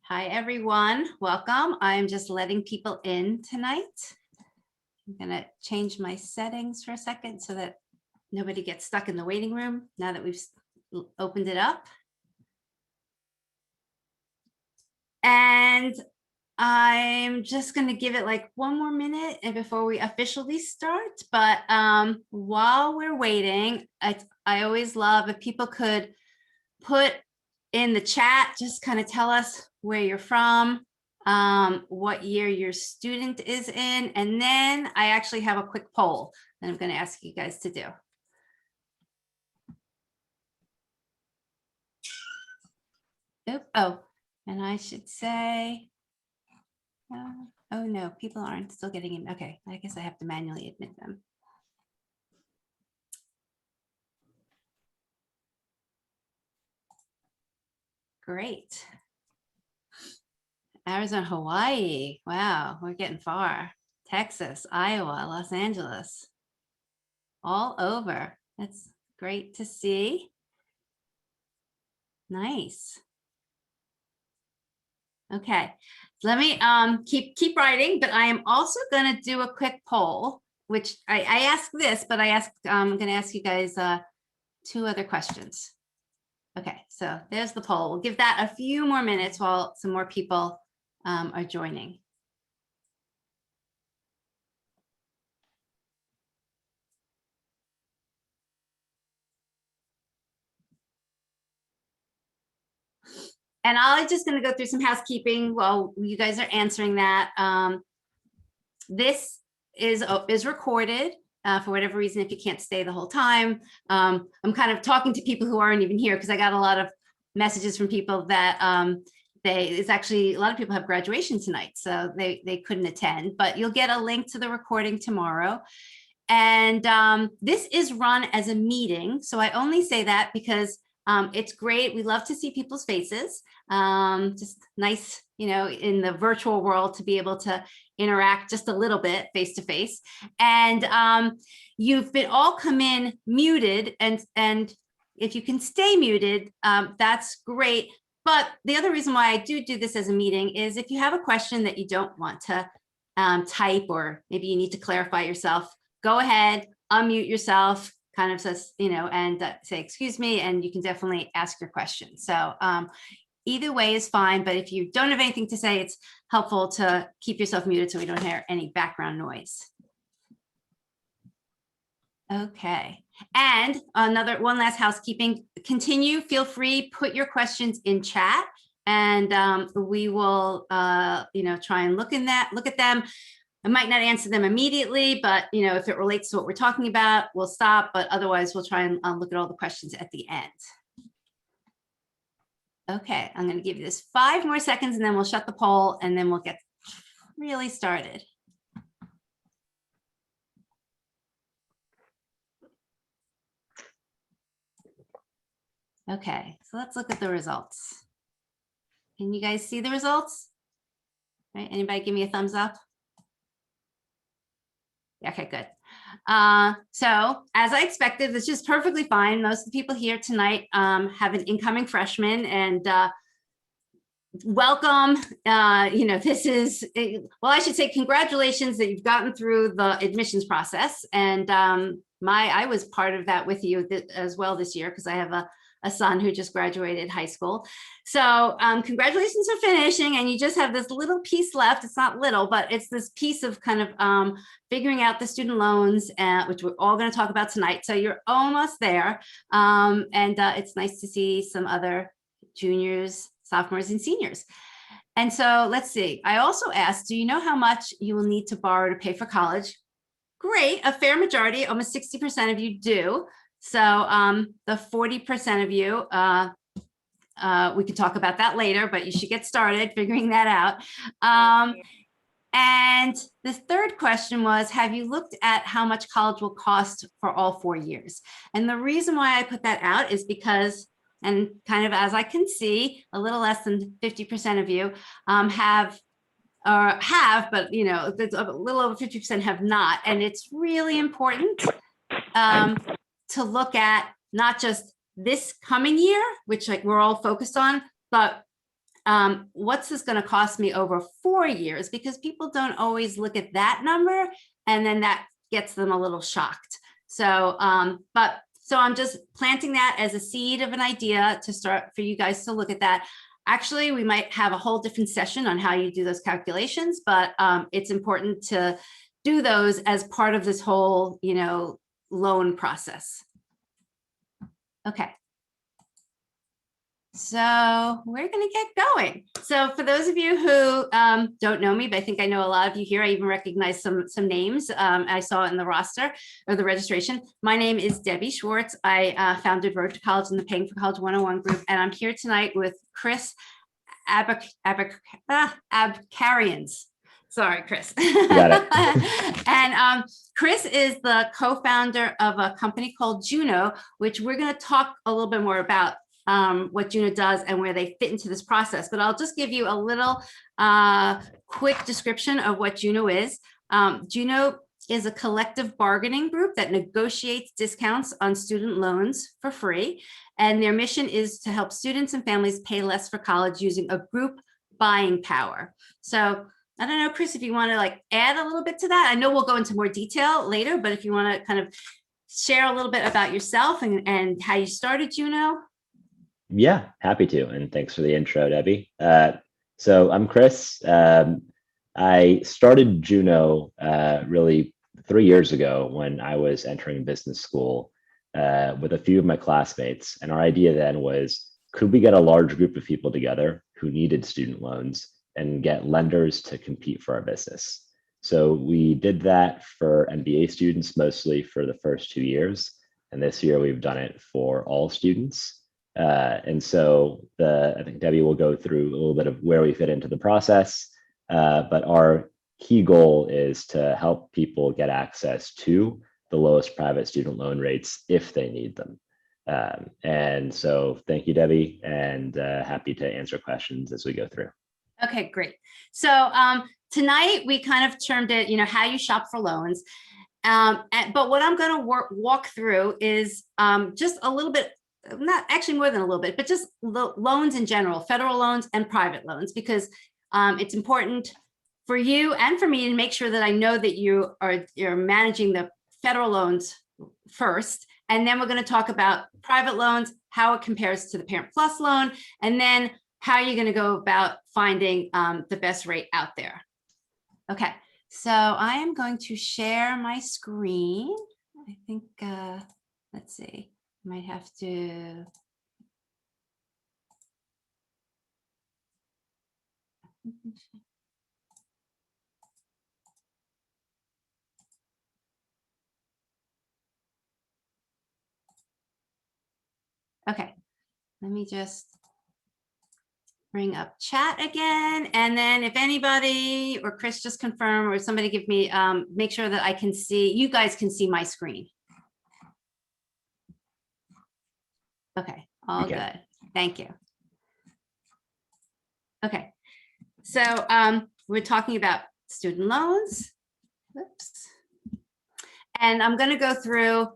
Hi, everyone. Welcome. I'm just letting people in tonight. I'm going to change my settings for a second so that nobody gets stuck in the waiting room now that we've opened it up. And I'm just going to give it like one more minute and before we officially start. But while we're waiting, I always love if people could put in the chat, just kind of tell us where you're from, what year your student is in, and then I actually have a quick poll that I'm going to ask you guys to do. Oh, and I should say, oh no, people aren't still getting in. Okay, I guess I have to manually admit them. Great. Arizona, Hawaii. Wow, we're getting far. Texas, Iowa, Los Angeles. All over. That's great to see. Nice. Okay, let me keep writing, but I am also going to do a quick poll, which I asked this, but I'm going to ask you guys two other questions. Okay, so there's the poll. We'll give that a few more minutes while some more people are joining. And I'm just going to go through some housekeeping while you guys are answering that. This is recorded. For whatever reason, if you can't stay the whole time, I'm kind of talking to people who aren't even here because I got a lot of messages from people that it's actually a lot of people have graduation tonight, so they couldn't attend, but you'll get a link to the recording tomorrow. And this is run as a meeting. So I only say that because it's great. We love to see people's faces. Just nice, you know, in the virtual world to be able to interact just a little bit face to face. And you've been all come in muted, and if you can stay muted, that's great. But the other reason why I do this as a meeting is if you have a question that you don't want to type, or maybe you need to clarify yourself, go ahead, unmute yourself, kind of says, you know, and say, excuse me, and you can definitely ask your question. So either way is fine, but if you don't have anything to say, it's helpful to keep yourself muted so we don't hear any background noise. Okay, and one last housekeeping, feel free, put your questions in chat, and we will, you know, try and look at them. I might not answer them immediately, but you know, if it relates to what we're talking about, we'll stop, but otherwise we'll try and look at all the questions at the end. Okay, I'm going to give you this 5 more seconds and then we'll shut the poll and then we'll get really started. Okay, so let's look at the results. Can you guys see the results? Right, anybody give me a thumbs up? Okay, good. So as I expected, this is perfectly fine. Most of the people here tonight have an incoming freshman, and welcome. You know, this is, well, I should say congratulations that you've gotten through the admissions process. And I was part of that with you as well this year, because I have a son who just graduated high school. So congratulations for finishing, and you just have this little piece left. It's not little, but it's this piece of kind of figuring out the student loans, which we're all going to talk about tonight. So you're almost there. And it's nice to see some other juniors, sophomores, and seniors. And so let's see. I also asked, do you know how much you will need to borrow to pay for college? Great. A fair majority, almost 60% of you do. So the 40% of you, we can talk about that later, but you should get started figuring that out. And the third question was, have you looked at how much college will cost for all 4 years? And the reason why I put that out is because, and kind of as I can see, a little less than 50% of you have, but you know, a little over 50% have not. And it's really important to look at not just this coming year, which like we're all focused on, but what's this going to cost me over 4 years? Because people don't always look at that number, and then that gets them a little shocked. So, so I'm just planting that as a seed of an idea to start for you guys to look at that. Actually, we might have a whole different session on how you do those calculations, but it's important to do those as part of this whole, loan process. Okay. So we're going to get going. So for those of you who don't know me, but I think I know a lot of you here, I even recognize some names I saw in the roster or the registration. My name is Debbie Schwartz. I founded Road to College and the Paying for College 101 group, and I'm here tonight with Chris Abkarians. Sorry, Chris. Got it. And Chris is the co-founder of a company called Juno, which we're going to talk a little bit more about what Juno does and where they fit into this process. But I'll just give you a little quick description of what Juno is. Juno is a collective bargaining group that negotiates discounts on student loans for free. And their mission is to help students and families pay less for college using a group buying power. So I don't know, Chris, if you want to add a little bit to that. I know we'll go into more detail later, but if you want to kind of share a little bit about yourself and how you started Juno. Yeah, happy to. And thanks for the intro, Debbie. So I'm Chris. I started Juno really 3 years ago when I was entering business school with a few of my classmates. And our idea then was, could we get a large group of people together who needed student loans and get lenders to compete for our business? So we did that for MBA students, mostly for the first 2 years. And this year we've done it for all students. And so I think Debbie will go through a little bit of where we fit into the process. But our key goal is to help people get access to the lowest private student loan rates if they need them. And so thank you, Debbie, and happy to answer questions as we go through. Okay, great. So tonight we kind of termed it, how you shop for loans. But what I'm going to walk through is just a little bit, not actually more than a little bit, but just loans in general, federal loans and private loans, because it's important for you and for me to make sure that I know that you're managing the federal loans first. And then we're going to talk about private loans, how it compares to the Parent Plus loan, and then how you're going to go about finding the best rate out there. Okay, so I am going to share my screen. I think, let's see, I might have to. Okay, let me just bring up chat again. And then if anybody or Chris just confirm or somebody give me, make sure that I can see, you guys can see my screen. Okay, all good. Thank you. Okay, so we're talking about student loans. Whoops. And I'm going to go through,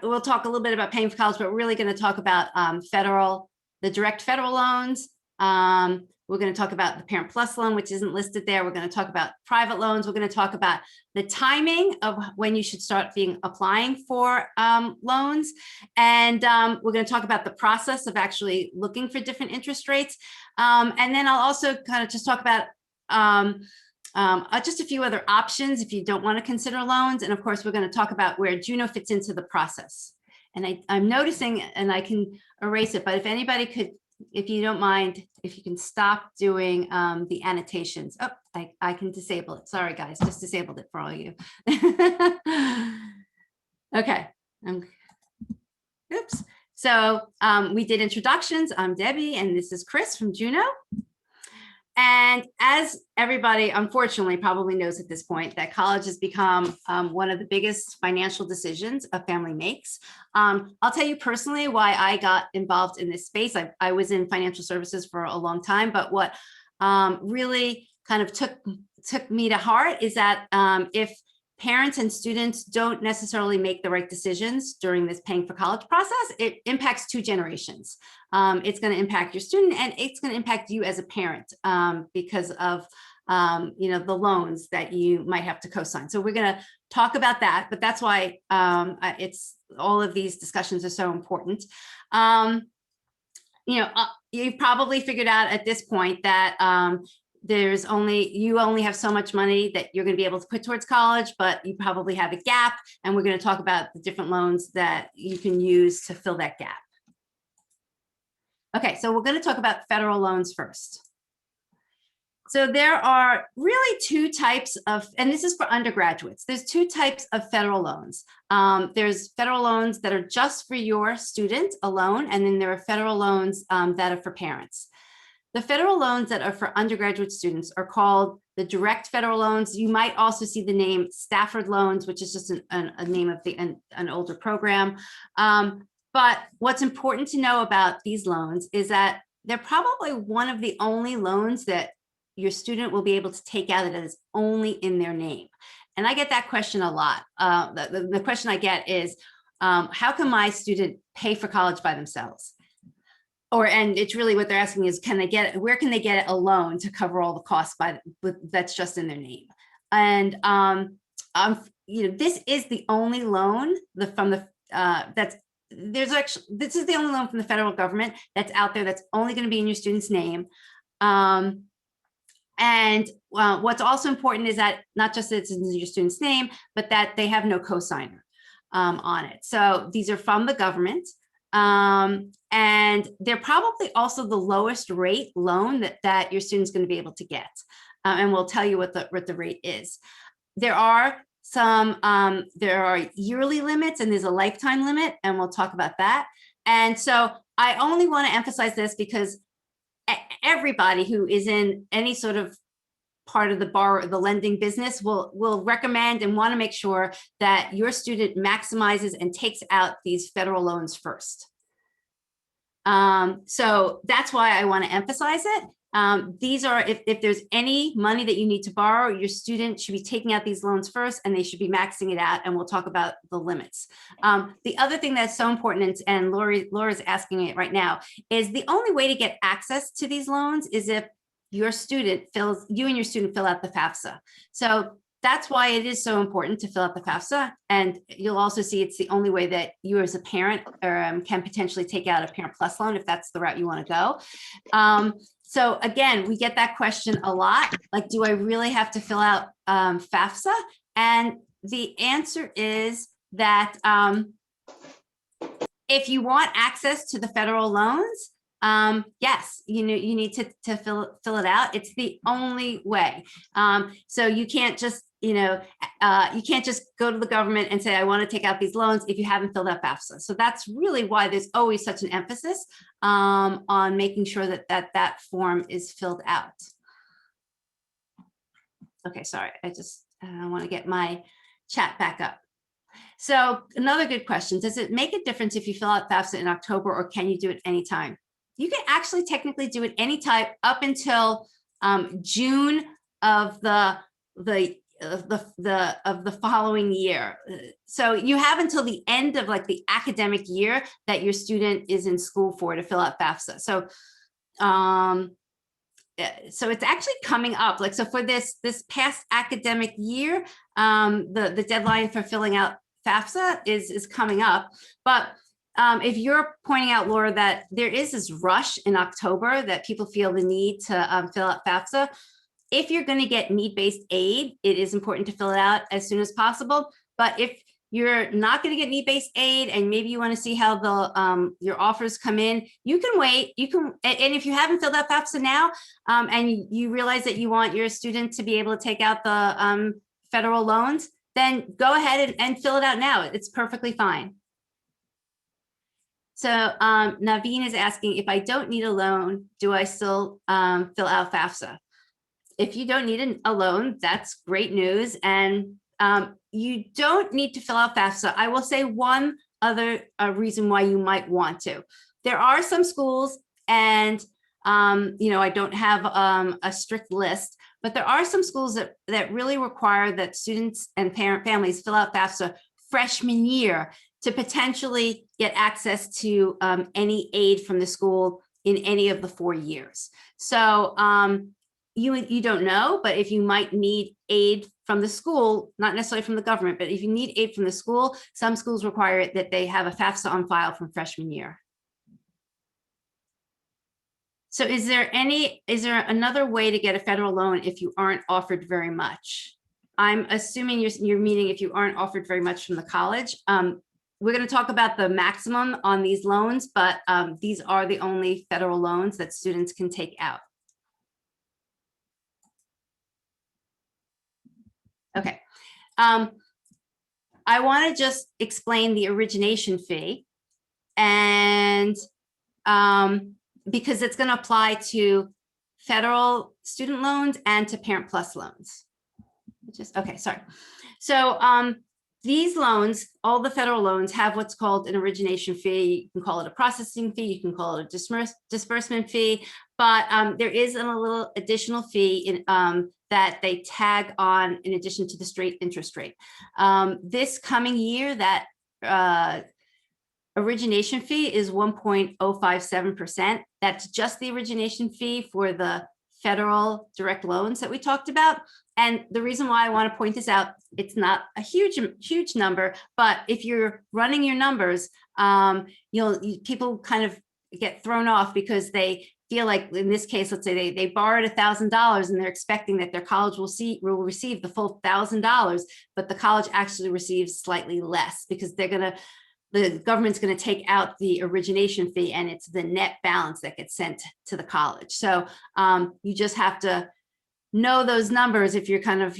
we'll talk a little bit about paying for college, but we're really going to talk about the direct federal loans. We're going to talk about the Parent Plus loan, which isn't listed there. We're going to talk about private loans. We're going to talk about the timing of when you should start applying for loans. And we're going to talk about the process of actually looking for different interest rates. And then I'll also kind of just talk about just a few other options if you don't want to consider loans. And of course, we're going to talk about where Juno fits into the process. And I'm noticing, and I can erase it, but if anybody could, if you don't mind, if you can stop doing the annotations. Oh, I can disable it. Sorry, guys, just disabled it for all of you. Okay. Oops. So we did introductions. I'm Debbie, and this is Chris from Juno. And as everybody, unfortunately, probably knows at this point, that college has become one of the biggest financial decisions a family makes. I'll tell you personally why I got involved in this space. I was in financial services for a long time, but what really kind of took me to heart is that if parents and students don't necessarily make the right decisions during this paying for college process, it impacts 2 generations. It's going to impact your student, and it's going to impact you as a parent because of the loans that you might have to co-sign. So we're going to talk about that, but that's why it's all of these discussions are so important. You've probably figured out at this point that you only have so much money that you're going to be able to put towards college, but you probably have a gap, and we're going to talk about the different loans that you can use to fill that gap. Okay, so we're going to talk about federal loans first. So there are really 2 types of, and this is for undergraduates, there's 2 types of federal loans. There's federal loans that are just for your student alone, and then there are federal loans that are for parents. The federal loans that are for undergraduate students are called the direct federal loans. You might also see the name Stafford loans, which is just a name of an older program. But what's important to know about these loans is that they're probably one of the only loans that your student will be able to take out that is only in their name. And I get that question a lot. The question I get is, how can my student pay for college by themselves? And it's really what they're asking is, where can they get a loan to cover all the costs that's just in their name? And this is the only loan this is the only loan from the federal government that's out there that's only going to be in your student's name. What's also important is that not just that it's in your student's name, but that they have no cosigner on it. So these are from the government. And they're probably also the lowest rate loan that your student's going to be able to get. And we'll tell you what the rate is. There are yearly limits, and there's a lifetime limit, and we'll talk about that. And so I only want to emphasize this because everybody who is in any sort of part of the lending business will recommend and want to make sure that your student maximizes and takes out these federal loans first. So that's why I want to emphasize it. These are, if there's any money that you need to borrow, your student should be taking out these loans first, and they should be maxing it out, and we'll talk about the limits. The other thing that's so important, and Laura's asking it right now, is the only way to get access to these loans is if you and your student fill out the Fafsa. So that's why it is so important to fill out the Fafsa. And you'll also see it's the only way that you as a parent can potentially take out a Parent Plus loan if that's the route you want to go. So again, we get that question a lot, like, do I really have to fill out Fafsa? And the answer is that if you want access to the federal loans, yes, you need to fill it out. It's the only way. So you can't just, you can't just go to the government and say, I want to take out these loans if you haven't filled out Fafsa. So that's really why there's always such an emphasis on making sure that form is filled out. Okay, sorry, I want to get my chat back up. So another good question, does it make a difference if you fill out Fafsa in October, or can you do it anytime? You can actually technically do it anytime up until June of the following year. So you have until the end of like the academic year that your student is in school for to fill out Fafsa. So so it's actually coming up. Like, so for this past academic year, the deadline for filling out Fafsa is coming up. But if you're pointing out, Laura, that there is this rush in October that people feel the need to fill out Fafsa, if you're going to get need-based aid, it is important to fill it out as soon as possible. But if you're not going to get need-based aid, and maybe you want to see how your offers come in, you can wait. And if you haven't filled out Fafsa now, and you realize that you want your student to be able to take out the federal loans, then go ahead and fill it out now. It's perfectly fine. So Naveen is asking, if I don't need a loan, do I still fill out Fafsa? If you don't need a loan, that's great news. And you don't need to fill out Fafsa. I will say one other reason why you might want to. There are some schools, and I don't have a strict list, but there are some schools that really require that students and families fill out FAFSA freshman year to potentially get access to any aid from the school in any of the 4 years. So you don't know, but if you might need aid from the school, not necessarily from the government, but if you need aid from the school, some schools require it that they have a FAFSA on file from freshman year. So is there another way to get a federal loan if you aren't offered very much? I'm assuming you're meaning if you aren't offered very much from the college. We're going to talk about the maximum on these loans, but these are the only federal loans that students can take out. Okay. I want to just explain the origination fee, and because it's going to apply to federal student loans and to Parent Plus loans. Okay, sorry. So these loans, all the federal loans, have what's called an origination fee. You can call it a processing fee, you can call it a disbursement fee, but there is a little additional fee that they tag on in addition to the straight interest rate. This coming year, that origination fee is 1.057%. That's just the origination fee for the federal direct loans that we talked about. And the reason why I want to point this out, it's not a huge number, but if you're running your numbers, people kind of get thrown off because they feel like, in this case, let's say they borrowed $1,000 and they're expecting that their college will receive the full $1,000, but the college actually receives slightly less because the government's going to take out the origination fee, and it's the net balance that gets sent to the college. So you just have to know those numbers if you're kind of,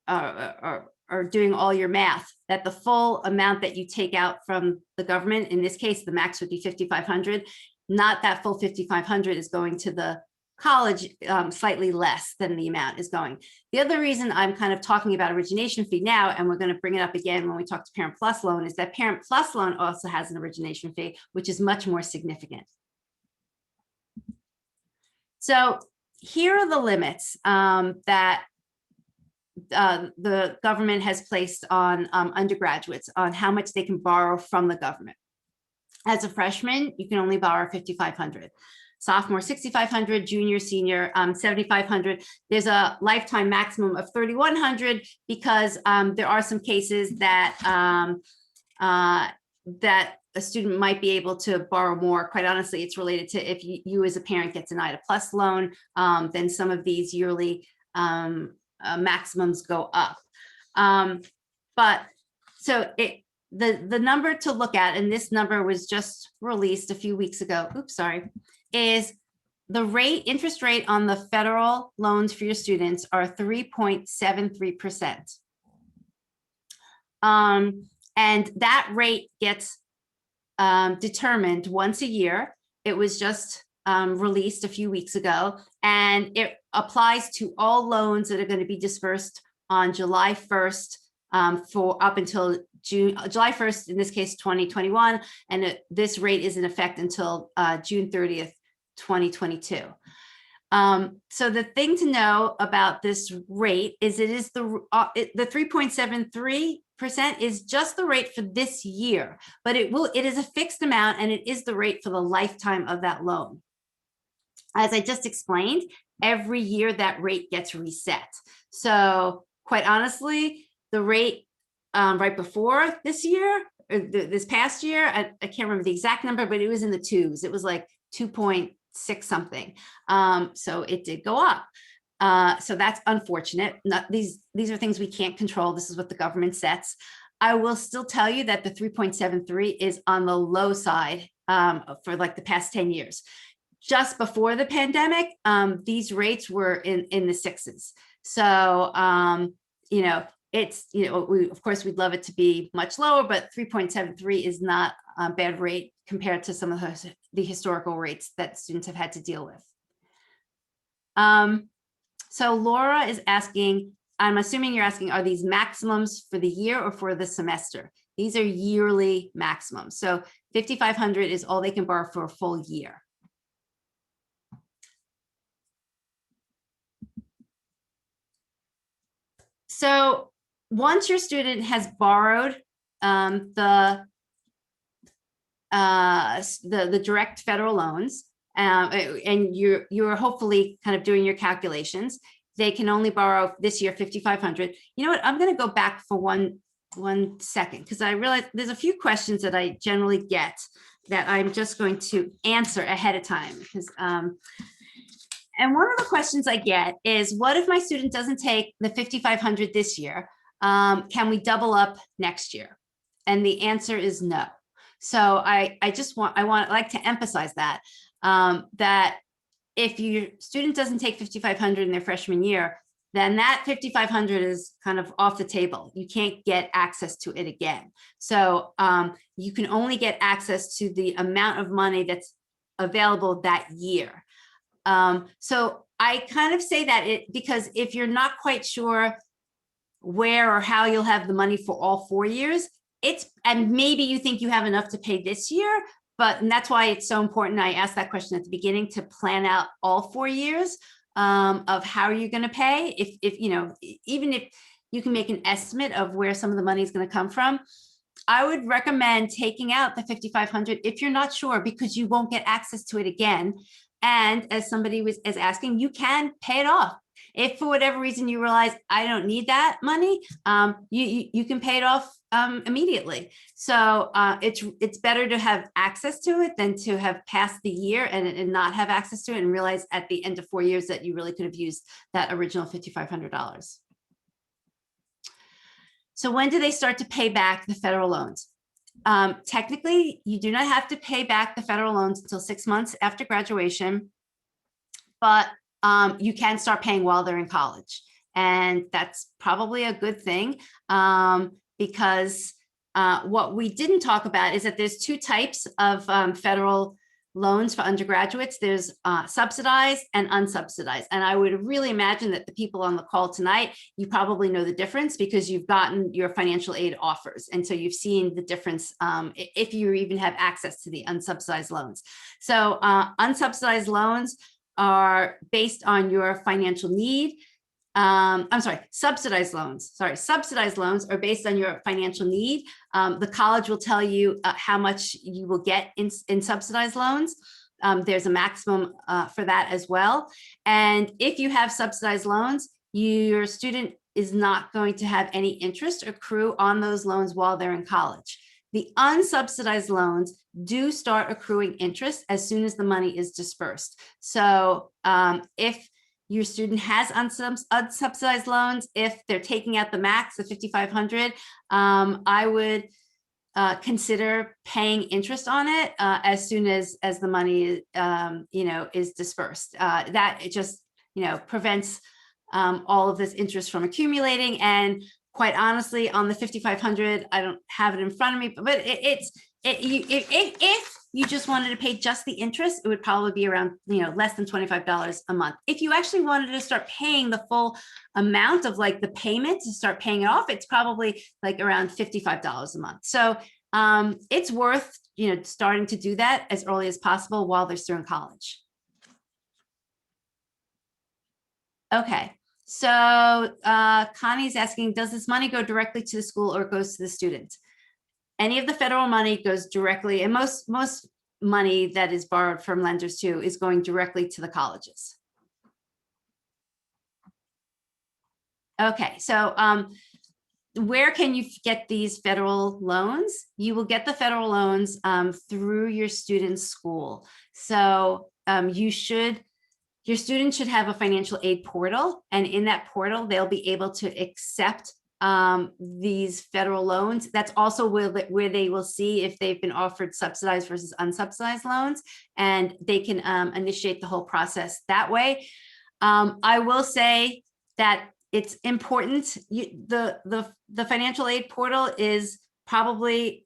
are doing all your math, that the full amount that you take out from the government, in this case, the max would be $5,500. Not that full $5,500 is going to the college, slightly less than the amount is going. The other reason I'm kind of talking about origination fee now, and we're going to bring it up again when we talk to Parent Plus loan, is that Parent Plus loan also has an origination fee, which is much more significant. So here are the limits that the government has placed on undergraduates on how much they can borrow from the government. As a freshman, you can only borrow $5,500. Sophomore, $6,500, junior, senior, $7,500. There's a lifetime maximum of $3,100 because there are some cases that that a student might be able to borrow more. Quite honestly, it's related to if you as a parent get denied a plus loan, then some of these yearly maximums go up. But so the number to look at, and this number was just released a few weeks ago, is the interest rate on the federal loans for your students are 3.73%. And that rate gets determined once a year. It was just released a few weeks ago, and it applies to all loans that are going to be dispersed on July 1st for up until July 1st, in this case, 2021. And this rate is in effect until June 30th, 2022. So the thing to know about this rate is it is the 3.73% is just the rate for this year, but it is a fixed amount, and it is the rate for the lifetime of that loan. As I just explained, every year that rate gets reset. So quite honestly, the rate right before this year, or this past year, I can't remember the exact number, but it was in the twos. It was like 2.6 something. So it did go up. So that's unfortunate. These are things we can't control. This is what the government sets. I will still tell you that the 3.73 is on the low side for like the past 10 years. Just before the pandemic, these rates were in the sixes. So, of course, we'd love it to be much lower, but 3.73 is not a bad rate compared to some of the historical rates that students have had to deal with. So Laura is asking, I'm assuming you're asking, are these maximums for the year or for the semester? These are yearly maximums. So $5,500 is all they can borrow for a full year. So once your student has borrowed the direct federal loans, and you're hopefully kind of doing your calculations, they can only borrow this year 5,500. You know what? I'm going to go back for one second, because I realize there's a few questions that I generally get that I'm just going to answer ahead of time. Because and one of the questions I get is, what if my student doesn't take the 5,500 this year? Can we double up next year? And the answer is no. So I like to emphasize that, that if your student doesn't take 5,500 in their freshman year, then that 5,500 is kind of off the table. You can't get access to it again. So you can only get access to the amount of money that's available that year. So I kind of say that because if you're not quite sure where or how you'll have the money for all 4 years, and maybe you think you have enough to pay this year, and that's why it's so important. I asked that question at the beginning, to plan out all 4 years of how you're going to pay. If you know, even if you can make an estimate of where some of the money is going to come from, I would recommend taking out the 5,500 if you're not sure, because you won't get access to it again. And as somebody is asking, you can pay it off. If for whatever reason you realize I don't need that money, you can pay it off immediately. So it's better to have access to it than to have passed the year and not have access to it and realize at the end of 4 years that you really could have used that original $5,500. So when do they start to pay back the federal loans? Technically, you do not have to pay back the federal loans until 6 months after graduation, but you can start paying while they're in college. And that's probably a good thing, because what we didn't talk about is that there's 2 types of federal loans for undergraduates. There's subsidized and unsubsidized. And I would really imagine that the people on the call tonight, you probably know the difference because you've gotten your financial aid offers. And so you've seen the difference if you even have access to the unsubsidized loans. So unsubsidized loans are based on your financial need. Subsidized loans. Subsidized loans are based on your financial need. The college will tell you how much you will get in subsidized loans. There's a maximum for that as well. And if you have subsidized loans, your student is not going to have any interest accrue on those loans while they're in college. The unsubsidized loans do start accruing interest as soon as the money is dispersed. So if your student has unsubsidized loans, if they're taking out the max of 5,500, I would consider paying interest on it as soon as the money is dispersed. That it just prevents all of this interest from accumulating. And quite honestly, on the 5,500, I don't have it in front of me, but if you just wanted to pay just the interest, it would probably be around, less than $25 a month. If you actually wanted to start paying the full amount of like the payment to start paying it off, it's probably like around $55 a month. So it's worth, starting to do that as early as possible while they're still in college. Okay. So Connie's asking, does this money go directly to the school or goes to the student? Any of the federal money goes directly, and most money that is borrowed from lenders too is going directly to the colleges. Okay, so where can you get these federal loans? You will get the federal loans through your student's school. So your student should have a financial aid portal, and in that portal, they'll be able to accept these federal loans. That's also where they will see if they've been offered subsidized versus unsubsidized loans, and they can initiate the whole process that way. I will say that it's important. The financial aid portal is probably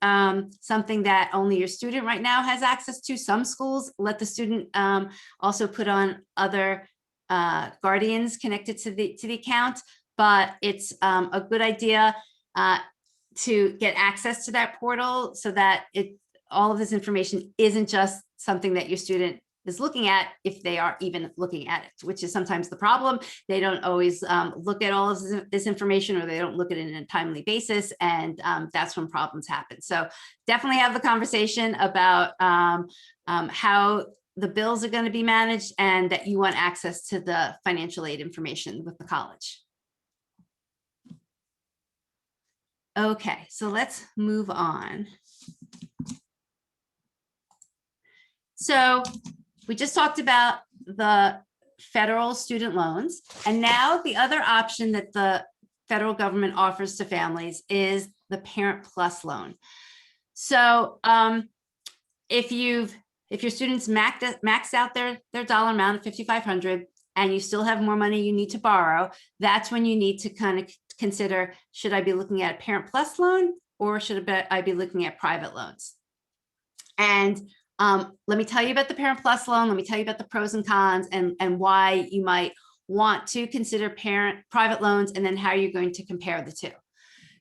something that only your student right now has access to. Some schools let the student also put on other guardians connected to the account, but it's a good idea to get access to that portal so that all of this information isn't just something that your student is looking at, if they are even looking at it, which is sometimes the problem. They don't always look at all of this information, or they don't look at it in a timely basis, and that's when problems happen. So definitely have the conversation about how the bills are going to be managed, and that you want access to the financial aid information with the college. Okay, so let's move on. So we just talked about the federal student loans, and now the other option that the federal government offers to families is the Parent Plus loan. So if your students max out their dollar amount of $5,500, and you still have more money you need to borrow, that's when you need to kind of consider, should I be looking at a Parent Plus loan, or should I be looking at private loans? And let me tell you about the Parent Plus loan. Let me tell you about the pros and cons, and why you might want to consider private loans, and then how you're going to compare the two.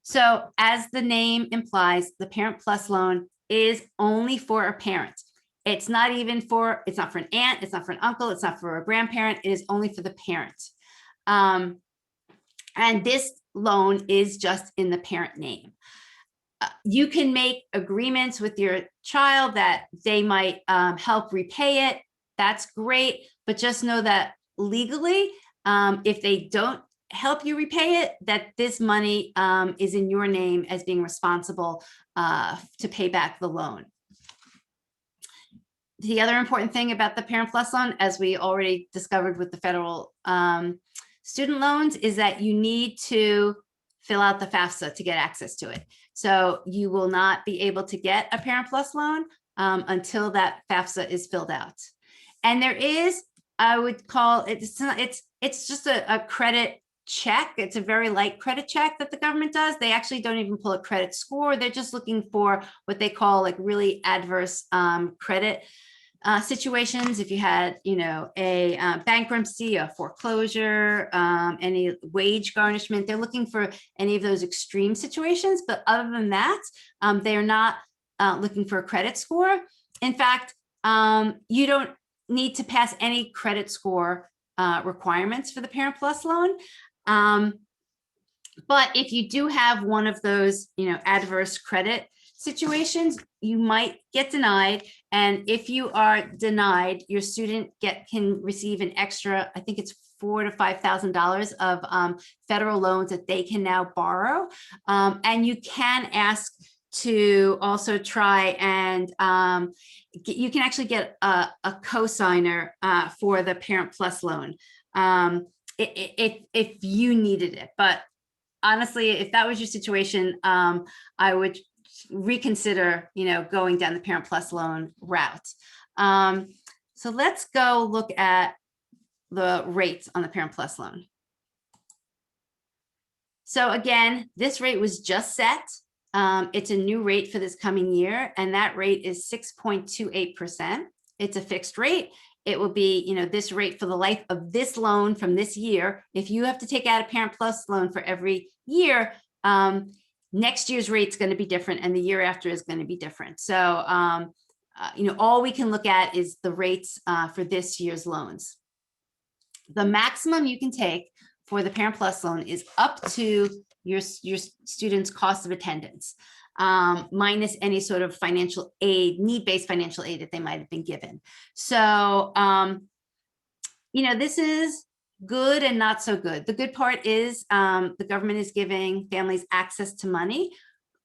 So as the name implies, the Parent Plus loan is only for a parent. It's not for an aunt, it's not for an uncle, it's not for a grandparent, it is only for the parent. And this loan is just in the parent name. You can make agreements with your child that they might help repay it. That's great, but just know that legally, if they don't help you repay it, that this money is in your name as being responsible to pay back the loan. The other important thing about the Parent Plus loan, as we already discovered with the federal student loans, is that you need to fill out the Fafsa to get access to it. So you will not be able to get a Parent Plus loan until that Fafsa is filled out. And there is, I would call it, it's just a credit check. It's a very light credit check that the government does. They actually don't even pull a credit score. They're just looking for what they call like really adverse credit situations. If you had, a bankruptcy, a foreclosure, any wage garnishment, they're looking for any of those extreme situations. But other than that, they're not looking for a credit score. In fact, you don't need to pass any credit score requirements for the Parent Plus loan. But if you do have one of those, adverse credit situations, you might get denied. And if you are denied, your student can receive an extra, I think it's $4,000 to $5,000 of federal loans that they can now borrow. And you can ask to also try and you can actually get a cosigner for the Parent Plus loan if you needed it. But honestly, if that was your situation, I would reconsider, going down the Parent Plus loan route. So let's go look at the rates on the Parent Plus loan. So again, this rate was just set. It's a new rate for this coming year, and that rate is 6.28%. It's a fixed rate. It will be, this rate for the life of this loan from this year. If you have to take out a Parent Plus loan for every year, next year's rate is going to be different, and the year after is going to be different. So, all we can look at is the rates for this year's loans. The maximum you can take for the Parent Plus loan is up to your student's cost of attendance, minus any sort of financial aid, need-based financial aid that they might have been given. So, this is good and not so good. The good part is the government is giving families access to money.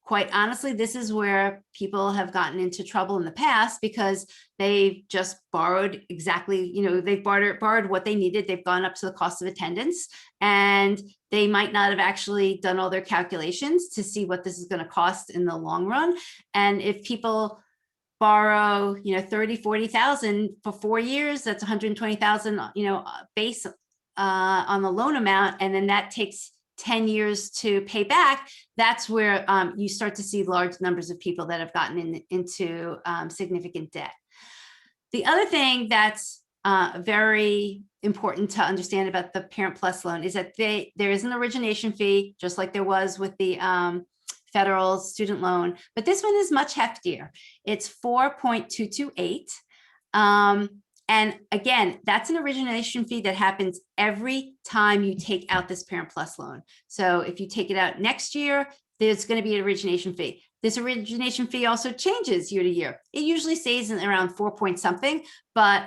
Quite honestly, this is where people have gotten into trouble in the past, because they've just borrowed exactly, they've borrowed what they needed. They've gone up to the cost of attendance, and they might not have actually done all their calculations to see what this is going to cost in the long run. And if people borrow, 30, 40,000 for 4 years, that's 120,000, base on the loan amount, and then that takes 10 years to pay back. That's where you start to see large numbers of people that have gotten into significant debt. The other thing that's very important to understand about the Parent Plus loan is that there is an origination fee, just like there was with the federal student loan, but this one is much heftier. It's 4.228. And again, that's an origination fee that happens every time you take out this Parent Plus loan. So if you take it out next year, there's going to be an origination fee. This origination fee also changes year to year. It usually stays in around 4 point something, but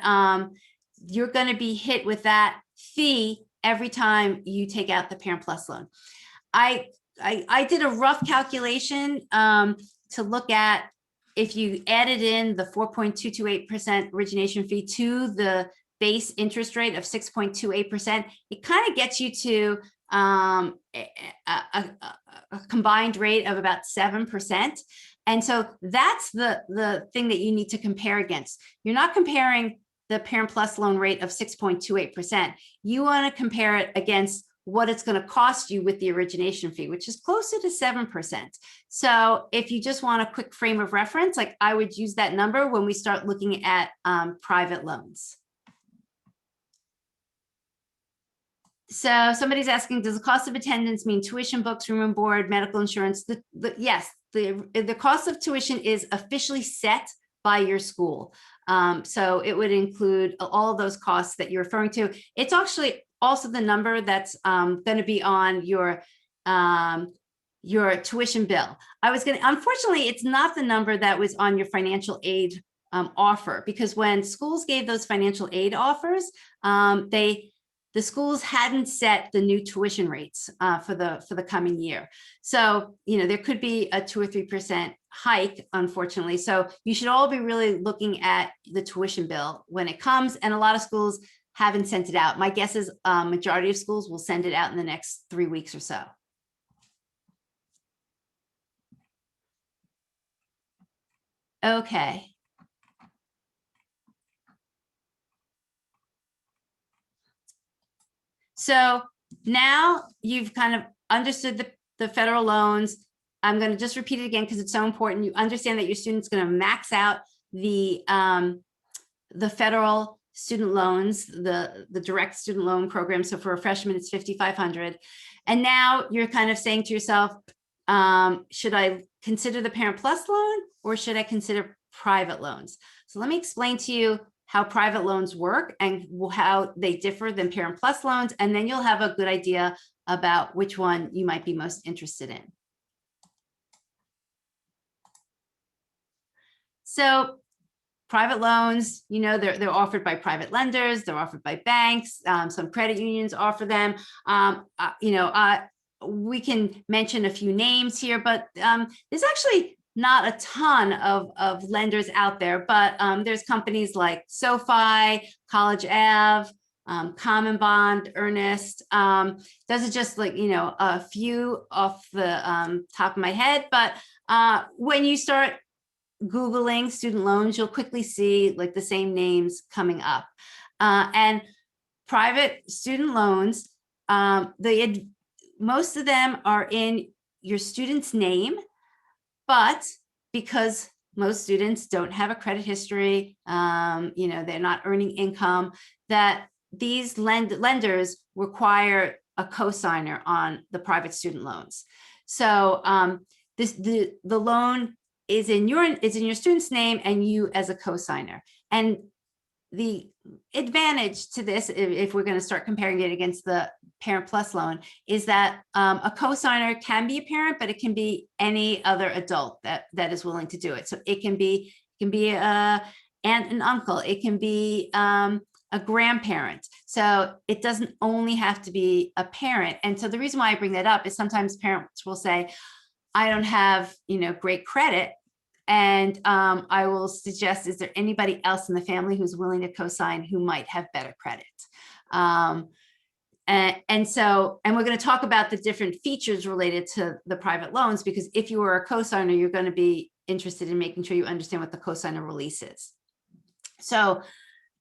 you're going to be hit with that fee every time you take out the Parent Plus loan. I did a rough calculation to look at if you added in the 4.228% origination fee to the base interest rate of 6.28%, it kind of gets you to a combined rate of about 7%. And so that's the thing that you need to compare against. You're not comparing the Parent Plus loan rate of 6.28%. You want to compare it against what it's going to cost you with the origination fee, which is closer to 7%. So if you just want a quick frame of reference, like I would use that number when we start looking at private loans. So somebody's asking, does the cost of attendance mean tuition, books, room and board, medical insurance? Yes, the cost of tuition is officially set by your school. So it would include all of those costs that you're referring to. It's actually also the number that's going to be on your tuition bill. Unfortunately, it's not the number that was on your financial aid offer, because when schools gave those financial aid offers, the schools hadn't set the new tuition rates for the coming year. So, there could be a 2 or 3% hike, unfortunately. So you should all be really looking at the tuition bill when it comes, and a lot of schools haven't sent it out. My guess is majority of schools will send it out in the next 3 weeks or so. Okay. So now you've kind of understood the federal loans. I'm going to just repeat it again because it's so important. You understand that your student's going to max out the federal student loans, the direct student loan program. So for a freshman, it's $5,500. And now you're kind of saying to yourself, should I consider the Parent Plus loan or should I consider private loans? So let me explain to you how private loans work and how they differ than Parent Plus loans. And then you'll have a good idea about which one you might be most interested in. So private loans, they're offered by private lenders, they're offered by banks, some credit unions offer them. We can mention a few names here, but there's actually not a ton of lenders out there, but there's companies like SoFi, College Ave, Common Bond, Earnest. Those are just like, a few off the top of my head, but when you start Googling student loans, you'll quickly see like the same names coming up. And private student loans, most of them are in your student's name, but because most students don't have a credit history, they're not earning income, that these lenders require a cosigner on the private student loans. So the loan is in your student's name and you as a cosigner. And the advantage to this, if we're going to start comparing it against the Parent Plus loan, is that a cosigner can be a parent, but it can be any other adult that is willing to do it. So it can be a aunt and uncle. It can be a grandparent. So it doesn't only have to be a parent. And so the reason why I bring that up is sometimes parents will say, I don't have, great credit. And I will suggest, is there anybody else in the family who's willing to co-sign who might have better credit? And we're going to talk about the different features related to the private loans, because if you are a co-signer, you're going to be interested in making sure you understand what the Cosign of Release is. So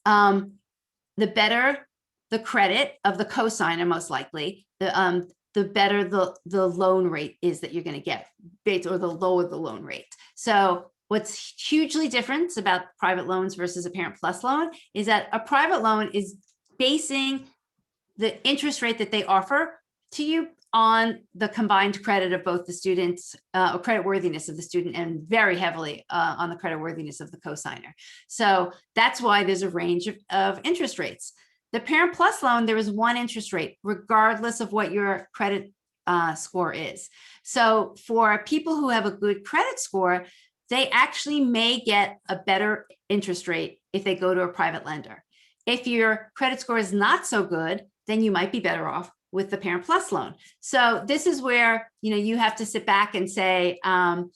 the better the credit of the cosigner, most likely, the better the loan rate is that you're going to get, or the lower the loan rate. So what's hugely different about private loans versus a Parent Plus loan is that a private loan is basing the interest rate that they offer to you on the combined credit of both the students or credit worthiness of the student, and very heavily on the credit worthiness of the cosigner. So that's why there's a range of interest rates. The Parent Plus loan, there is one interest rate, regardless of what your credit score is. So for people who have a good credit score, they actually may get a better interest rate if they go to a private lender. If your credit score is not so good, then you might be better off with the Parent Plus loan. So this is where, you have to sit back and say, I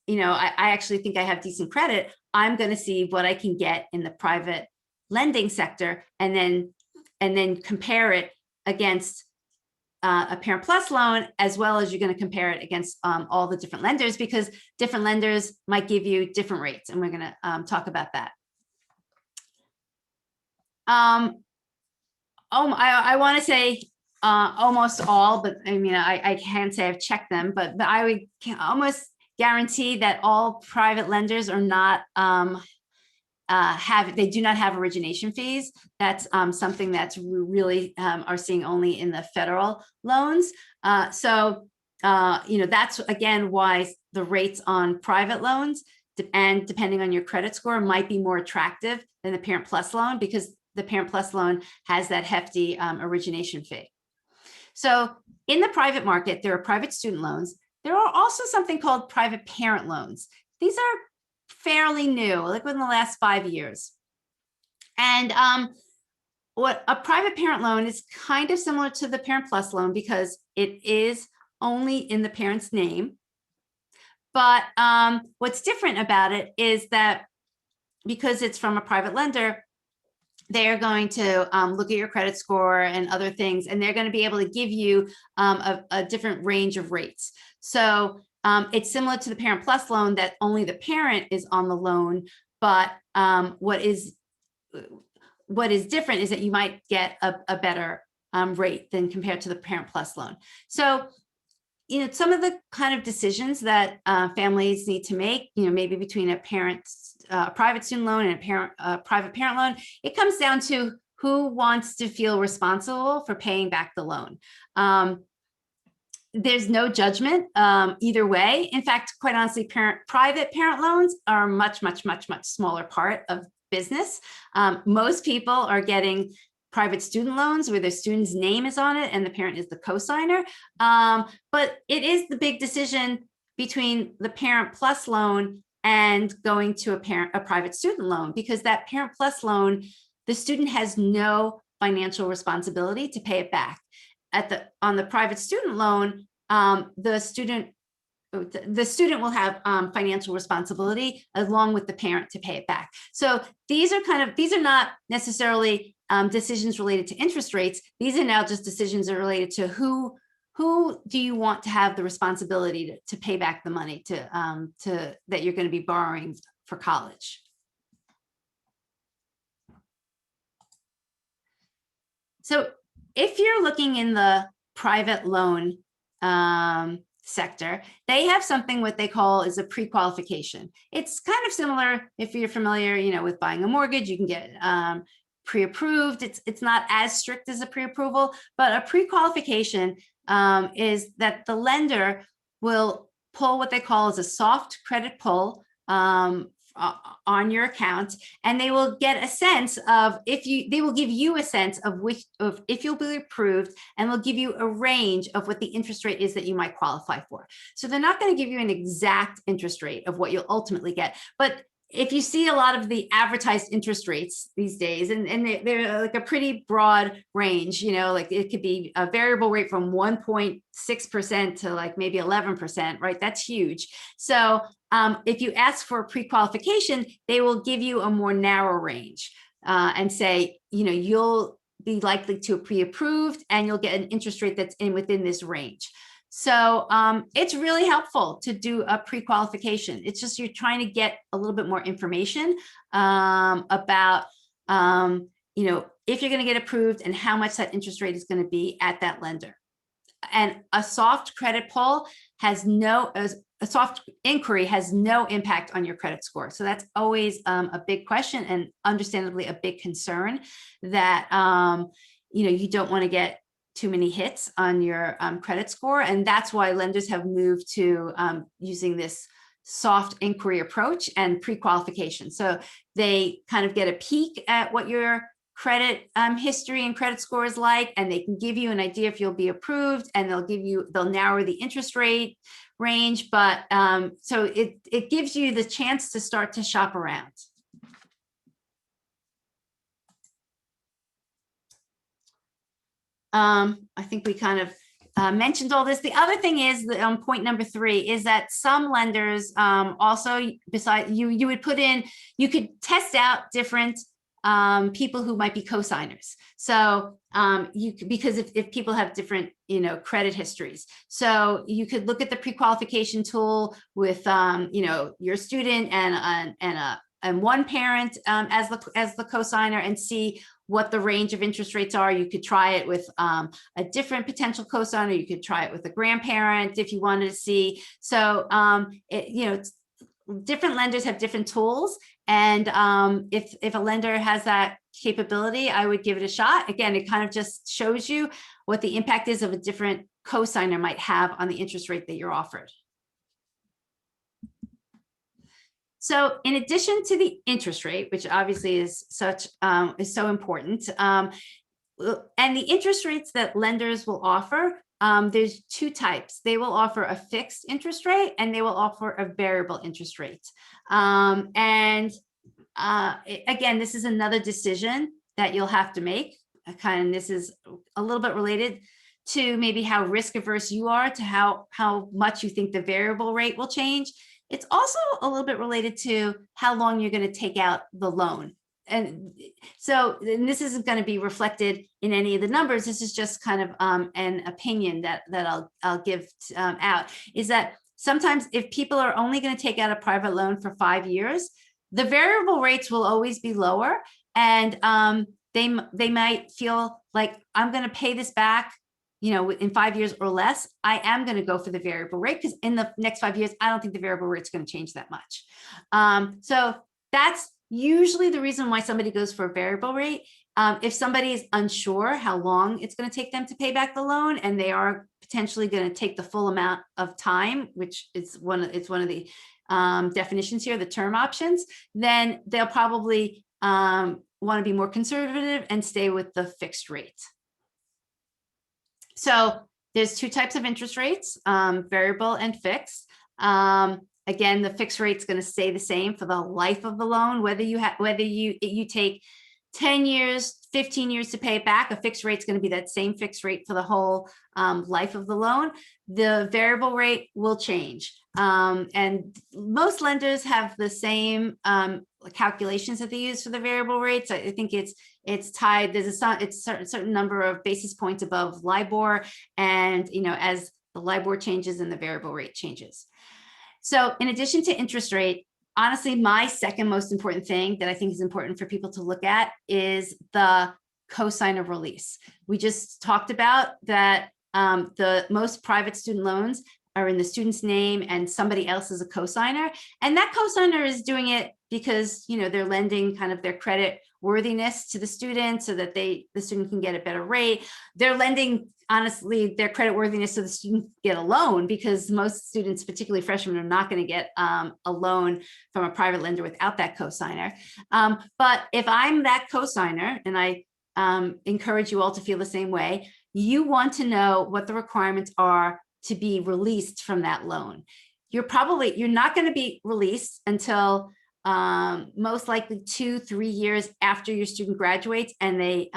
actually think I have decent credit. I'm going to see what I can get in the private lending sector, and then compare it against a Parent Plus loan, as well as you're going to compare it against all the different lenders, because different lenders might give you different rates, and we're going to talk about that. I want to say almost all, but I mean, I can't say I've checked them, but I would almost guarantee that all private lenders are not they do not have origination fees. That's something that's really are seeing only in the federal loans. So that's again why the rates on private loans, and depending on your credit score, might be more attractive than the Parent Plus loan, because the Parent Plus loan has that hefty origination fee. So in the private market, there are private student loans. There are also something called private parent loans. These are fairly new, like within the last 5 years. And what a private parent loan is kind of similar to the Parent Plus loan, because it is only in the parent's name. But what's different about it is that because it's from a private lender, they're going to look at your credit score and other things, and they're going to be able to give you a different range of rates. So it's similar to the Parent Plus loan, that only the parent is on the loan, but what is different is that you might get a better rate than compared to the Parent Plus loan. So some of the kind of decisions that families need to make, maybe between a private student loan and a private parent loan, it comes down to who wants to feel responsible for paying back the loan. There's no judgment either way. In fact, quite honestly, private parent loans are much smaller part of business. Most people are getting private student loans where the student's name is on it and the parent is the cosigner. But it is the big decision between the Parent Plus loan and going to a private student loan, because that Parent Plus loan, the student has no financial responsibility to pay it back. On the private student loan, the student will have financial responsibility along with the parent to pay it back. So these are not necessarily decisions related to interest rates. These are now just decisions that are related to who do you want to have the responsibility to pay back the money that you're going to be borrowing for college. So if you're looking in the private loan sector, they have something what they call is a pre-qualification. It's kind of similar if you're familiar, with buying a mortgage. You can get pre-approved. It's not as strict as a pre-approval, but a pre-qualification is that the lender will pull what they call as a soft credit pull on your account, and they will get a sense of they will give you a sense of if you'll be approved, and they'll give you a range of what the interest rate is that you might qualify for. So they're not going to give you an exact interest rate of what you'll ultimately get, but if you see a lot of the advertised interest rates these days, and they're like a pretty broad range, like it could be a variable rate from 1.6% to like maybe 11%, right? That's huge. So if you ask for a pre-qualification, they will give you a more narrow range and say, you'll be likely to pre-approved and you'll get an interest rate that's within this range. So it's really helpful to do a pre-qualification. It's just you're trying to get a little bit more information about, if you're going to get approved and how much that interest rate is going to be at that lender. And a soft credit pull a soft inquiry has no impact on your credit score. So that's always a big question, and understandably a big concern that, you don't want to get too many hits on your credit score. And that's why lenders have moved to using this soft inquiry approach and pre-qualification. So they kind of get a peek at what your credit history and credit score is like, and they can give you an idea if you'll be approved, and they'll narrow the interest rate range. But so it gives you the chance to start to shop around. I think we kind of mentioned all this. The other thing is that point number 3 is that some lenders also, besides you would put in, you could test out different people who might be cosigners. So because if people have different, credit histories, so you could look at the pre-qualification tool with, your student and one parent as the cosigner, and see what the range of interest rates are. You could try it with a different potential cosigner. You could try it with a grandparent if you wanted to see. So, different lenders have different tools. And if a lender has that capability, I would give it a shot. Again, it kind of just shows you what the impact is of a different cosigner might have on the interest rate that you're offered. So in addition to the interest rate, which obviously is so important, and the interest rates that lenders will offer, there's 2 types. They will offer a fixed interest rate, and they will offer a variable interest rate. Again, this is another decision that you'll have to make. This is a little bit related to maybe how risk averse you are, to how much you think the variable rate will change. It's also a little bit related to how long you're going to take out the loan. And so this isn't going to be reflected in any of the numbers. This is just kind of an opinion that I'll give out, is that sometimes if people are only going to take out a private loan for 5 years, the variable rates will always be lower. And they might feel like, I'm going to pay this back, in 5 years or less. I am going to go for the variable rate, because in the next 5 years, I don't think the variable rate is going to change that much. So that's usually the reason why somebody goes for a variable rate. If somebody is unsure how long it's going to take them to pay back the loan, and they are potentially going to take the full amount of time, which is one of the definitions here, the term options, then they'll probably want to be more conservative and stay with the fixed rate. So there's 2 types of interest rates, variable and fixed. Again, the fixed rate is going to stay the same for the life of the loan, whether you take 10 years, 15 years to pay it back. A fixed rate is going to be that same fixed rate for the whole life of the loan. The variable rate will change. And most lenders have the same calculations that they use for the variable rates. I think it's tied. It's a certain number of basis points above LIBOR, and as the LIBOR changes and the variable rate changes. So in addition to interest rate, honestly, my second most important thing that I think is important for people to look at is the Cosign of Release. We just talked about that the most private student loans are in the student's name and somebody else is a cosigner. And that cosigner is doing it because they're lending kind of their credit worthiness to the student so that the student can get a better rate. They're lending, honestly, their credit worthiness so the student get a loan, because most students, particularly freshmen, are not going to get a loan from a private lender without that cosigner. But if I'm that cosigner, and I encourage you all to feel the same way, you want to know what the requirements are to be released from that loan. You're not going to be released until most likely 2-3 years after your student graduates and they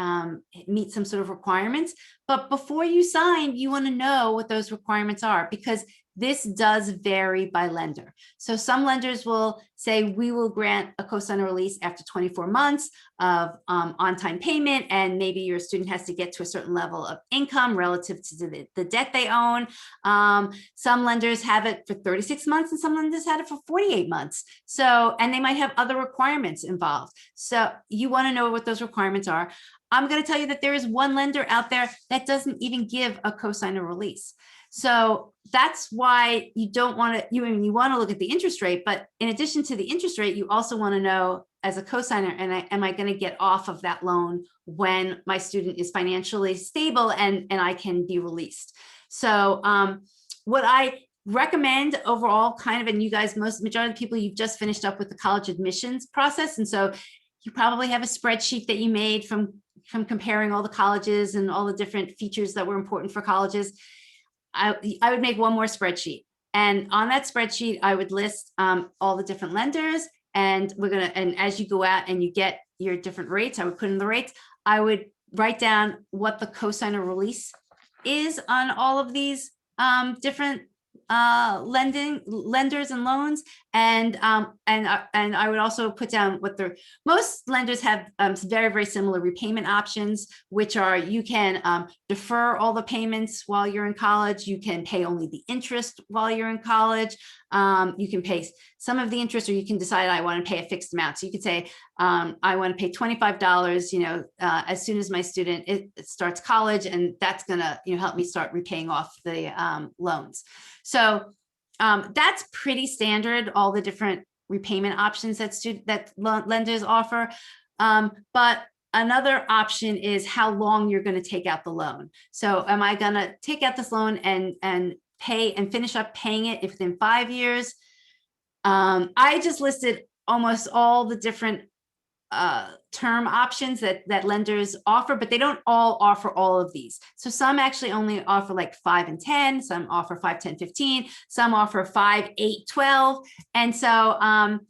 meet some sort of requirements. But before you sign, you want to know what those requirements are, because this does vary by lender. So some lenders will say, we will grant a cosign release after 24 months of on-time payment, and maybe your student has to get to a certain level of income relative to the debt they own. Some lenders have it for 36 months, and some lenders had it for 48 months. So, and they might have other requirements involved. So you want to know what those requirements are. I'm going to tell you that there is one lender out there that doesn't even give a cosign release. So that's why you don't want to, you want to look at the interest rate, but in addition to the interest rate, you also want to know as a cosigner, and am I going to get off of that loan when my student is financially stable and I can be released? So what I recommend overall, kind of, and you guys, majority of the people, you've just finished up with the college admissions process, and so you probably have a spreadsheet that you made from comparing all the colleges and all the different features that were important for colleges. I would make one more spreadsheet, and on that spreadsheet I would list all the different lenders, and and as you go out and you get your different rates, I would put in the rates. I would write down what the cosigner release is on all of these different lenders and loans, and I would also put down what most lenders have very, very similar repayment options, which are you can defer all the payments while you're in college, you can pay only the interest while you're in college, you can pay some of the interest, or you can decide I want to pay a fixed amount. So you could say I want to pay $25, as soon as my student it starts college, and that's gonna help me start repaying off the loans. So that's pretty standard, all the different repayment options that lenders offer. But another option is how long you're going to take out the loan. So am I going to take out this loan and pay and finish up paying it within 5 years? I just listed almost all the different term options that lenders offer, but they don't all offer all of these. So some actually only offer like 5 and 10, some offer 5, 10, 15, some offer 5, 8, 12. And so,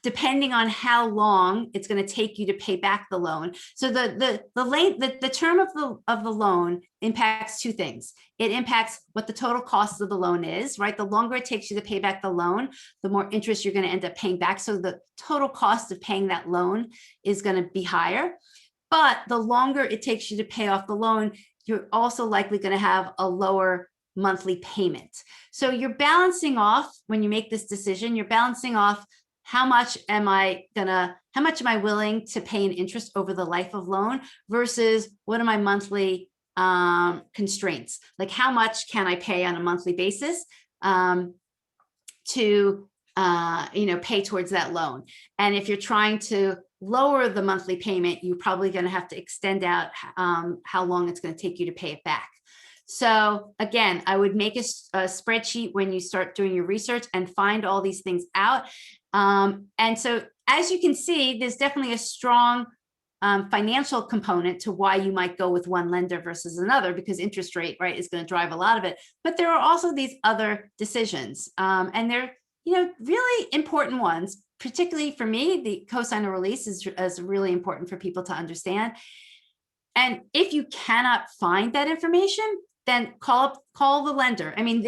depending on how long it's going to take you to pay back the loan. So the term of the loan impacts two things. It impacts what the total cost of the loan is, right? The longer it takes you to pay back the loan, the more interest you're going to end up paying back. So the total cost of paying that loan is going to be higher. But the longer it takes you to pay off the loan, you're also likely going to have a lower monthly payment. So you're balancing off, when you make this decision, you're balancing off how much am I willing to pay in interest over the life of loan versus what are my monthly constraints? Like how much can I pay on a monthly basis to pay towards that loan? And if you're trying to lower the monthly payment, you're probably going to have to extend out how long it's going to take you to pay it back. So again, I would make a spreadsheet when you start doing your research and find all these things out. And so as you can see, there's definitely a strong financial component to why you might go with one lender versus another, because interest rate, right, is going to drive a lot of it. But there are also these other decisions, and they're really important ones. Particularly for me, the Cosign of Release is really important for people to understand. And if you cannot find that information, then call the lender. I mean,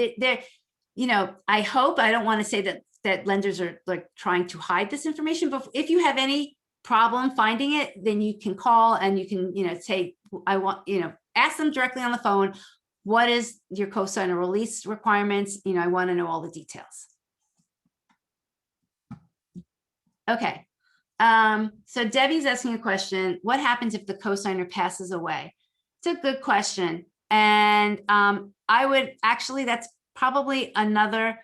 I hope, I don't want to say that lenders are like trying to hide this information, but if you have any problem finding it, then you can call and you can, say, ask them directly on the phone, what is your Cosign of Release requirements? I want to know all the details. Okay. So Debbie's asking a question. What happens if the cosigner passes away? It's a good question. And I would actually, that's probably another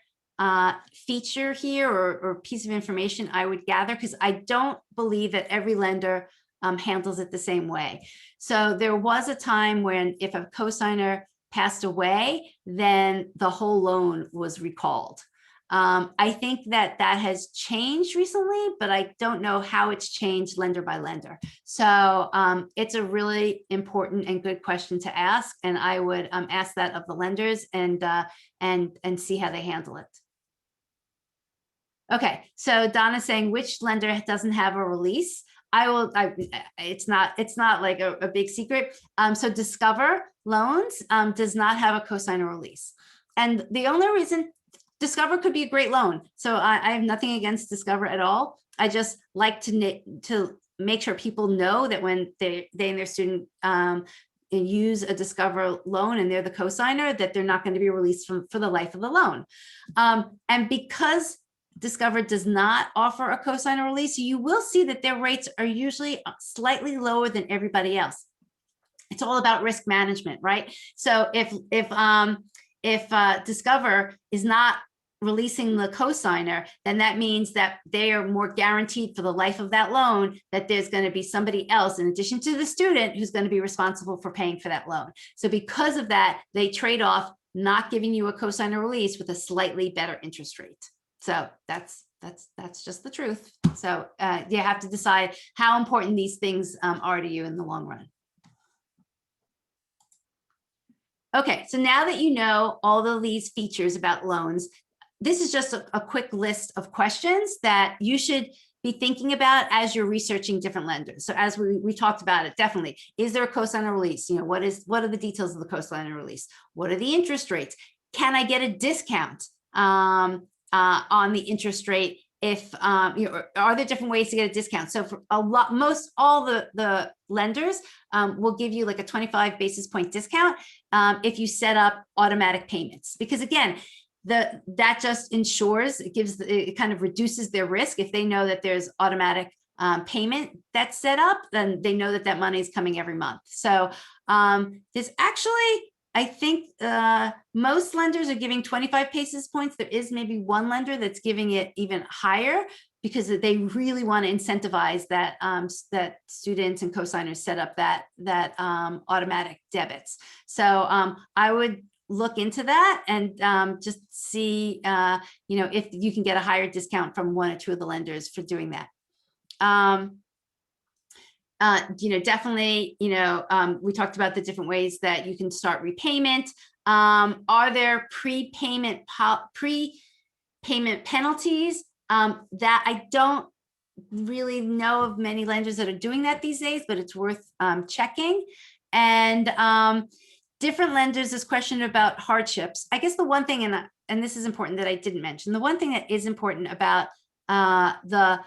feature here or piece of information I would gather, because I don't believe that every lender handles it the same way. So there was a time when if a cosigner passed away, then the whole loan was recalled. I think that has changed recently, but I don't know how it's changed lender by lender. So it's a really important and good question to ask, and I would ask that of the lenders and see how they handle it. Okay, so Donna's saying, which lender doesn't have a release? It's not like a big secret. So Discover Loans does not have a cosigner release, and the only reason. Discover could be a great loan. So I have nothing against Discover at all. I just like to make sure people know that when they and their student use a Discover loan and they're the cosigner, that they're not going to be released for the life of the loan. And because Discover does not offer a cosigner release, you will see that their rates are usually slightly lower than everybody else. It's all about risk management, right? So if Discover is not releasing the cosigner, then that means that they are more guaranteed for the life of that loan, that there's going to be somebody else in addition to the student who's going to be responsible for paying for that loan. So because of that, they trade off not giving you a cosigner release with a slightly better interest rate. So that's just the truth. So you have to decide how important these things are to you in the long run. Okay, so now that you know all of these features about loans, this is just a quick list of questions that you should be thinking about as you're researching different lenders. So as we talked about it, definitely, is there a cosigner release? You know, what are the details of the cosigner release? What are the interest rates? Can I get a discount on the interest rate? If you know, are there different ways to get a discount? So for all the lenders will give you like a 25 basis point discount if you set up automatic payments, because again, that just ensures it kind of reduces their risk. If they know that there's automatic payment that's set up, then they know that money is coming every month. So there's actually, I think most lenders are giving 25 basis points. There is maybe one lender that's giving it even higher because they really want to incentivize that that students and cosigners set up that automatic debits. So I would look into that and just see you know, if you can get a higher discount from one or two of the lenders for doing that. You know, definitely, you know, we talked about the different ways that you can start repayment. Are there prepayment penalties? That I don't really know of many lenders that are doing that these days, but it's worth checking. And different lenders, this question about hardships. I guess the one thing, and this is important that I didn't mention, the one thing that is important about the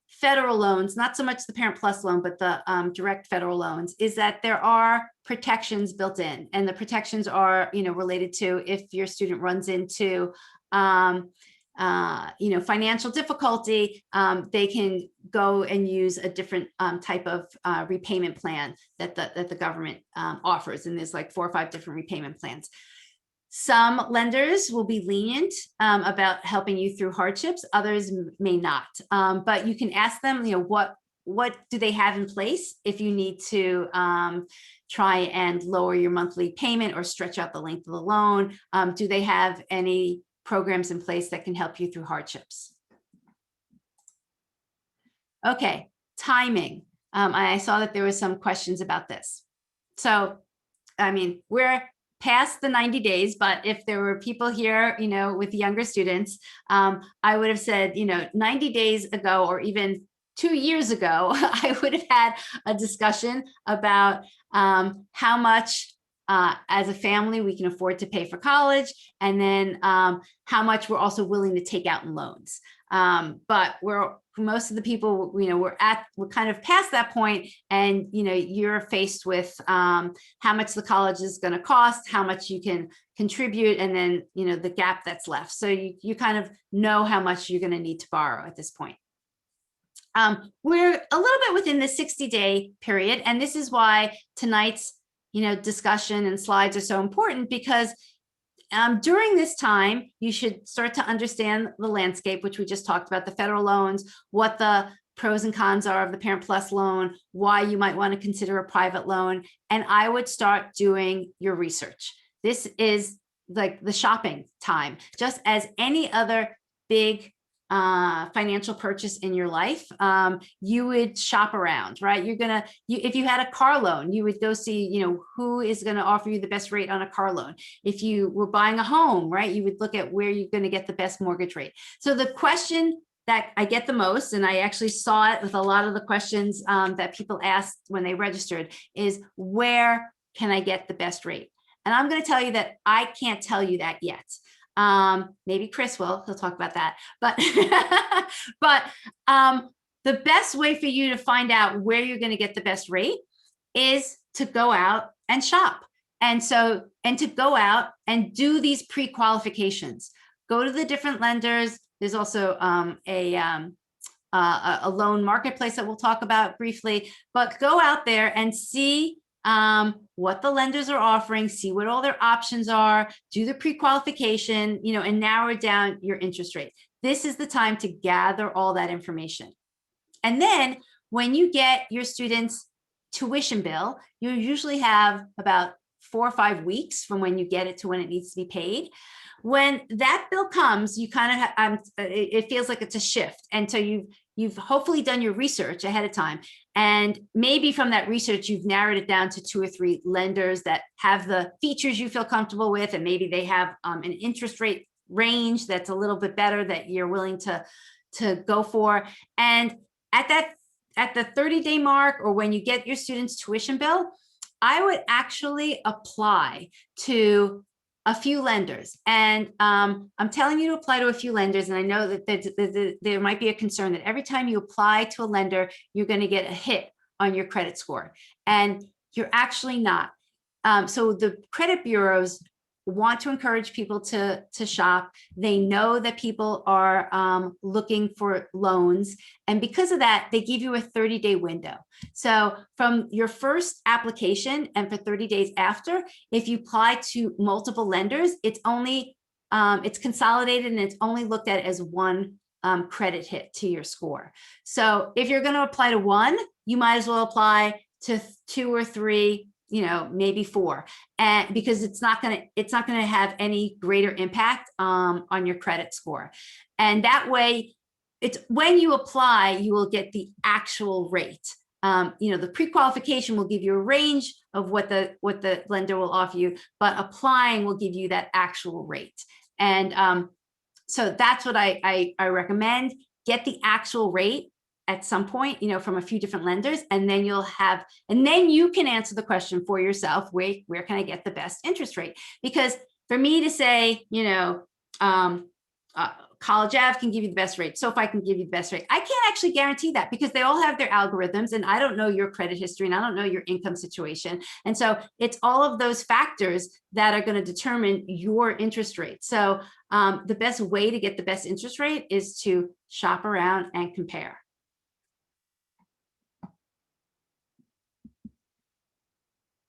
federal loans, not so much the Parent Plus loan, but the direct federal loans, is that there are protections built in, and the protections are, you know, related to if your student runs into you know, financial difficulty, they can go and use a different type of repayment plan that the government offers. And there's like 4 or 5 different repayment plans. Some lenders will be lenient about helping you through hardships. Others may not. But you can ask them, you know, what do they have in place if you need to try and lower your monthly payment or stretch out the length of the loan? Do they have any programs in place that can help you through hardships? Okay, timing. I saw that there were some questions about this. So, I mean, we're past the 90 days, but if there were people here, you know, with younger students, I would have said, you know, 90 days ago, or even 2 years ago, I would have had a discussion about how much as a family we can afford to pay for college, and then how much we're also willing to take out in loans. But most of the people, you know, we're kind of past that point, and you know, you're faced with how much the college is going to cost, how much you can contribute, and then, you know, the gap that's left. So you kind of know how much you're going to need to borrow at this point. We're a little bit within the 60-day period, and this is why tonight's, you know, discussion and slides are so important, because during this time, you should start to understand the landscape, which we just talked about, the federal loans, what the pros and cons are of the Parent Plus loan, why you might want to consider a private loan. And I would start doing your research. This is like the shopping time, just as any other big financial purchase in your life. You would shop around, right? If you had a car loan, you would go see, you know, who is going to offer you the best rate on a car loan. If you were buying a home, right, you would look at where you're going to get the best mortgage rate. So the question that I get the most, and I actually saw it with a lot of the questions that people asked when they registered, is where can I get the best rate? And I'm going to tell you that I can't tell you that yet. Maybe Chris will, he'll talk about that. But the best way for you to find out where you're going to get the best rate is to go out and shop. And to go out and do these pre-qualifications. Go to the different lenders. There's also a loan marketplace that we'll talk about briefly, but go out there and see what the lenders are offering, see what all their options are, do the pre-qualification, and narrow down your interest rate. This is the time to gather all that information. And then when you get your students' tuition bill, you usually have about 4 or 5 weeks from when you get it to when it needs to be paid. When that bill comes, you kind of it feels like it's a shift. And so you've hopefully done your research ahead of time. And maybe from that research, you've narrowed it down to 2 or 3 lenders that have the features you feel comfortable with. And maybe they have an interest rate range that's a little bit better that you're willing to go for. And at the 30-day mark, or when you get your student's tuition bill, I would actually apply to a few lenders. And I'm telling you to apply to a few lenders. And I know that there might be a concern that every time you apply to a lender, you're going to get a hit on your credit score. And you're actually not. So the credit bureaus want to encourage people to shop. They know that people are looking for loans. And because of that, they give you a 30-day window. So from your first application and for 30 days after, if you apply to multiple lenders, it's consolidated and it's only looked at as one credit hit to your score. So if you're going to apply to one, you might as well apply to 2 or 3, maybe 4, and because it's not going to have any greater impact on your credit score. And that way, it's when you apply, you will get the actual rate. The pre-qualification will give you a range of what the lender will offer you, but applying will give you that actual rate. And so that's what I recommend. Get the actual rate at some point, from a few different lenders, and then you can answer the question for yourself, where can I get the best interest rate? Because for me to say, College Ave can give you the best rate, SoFi can give you the best rate, I can't actually guarantee that, because they all have their algorithms, and I don't know your credit history, and I don't know your income situation. And so it's all of those factors that are going to determine your interest rate. So the best way to get the best interest rate is to shop around and compare.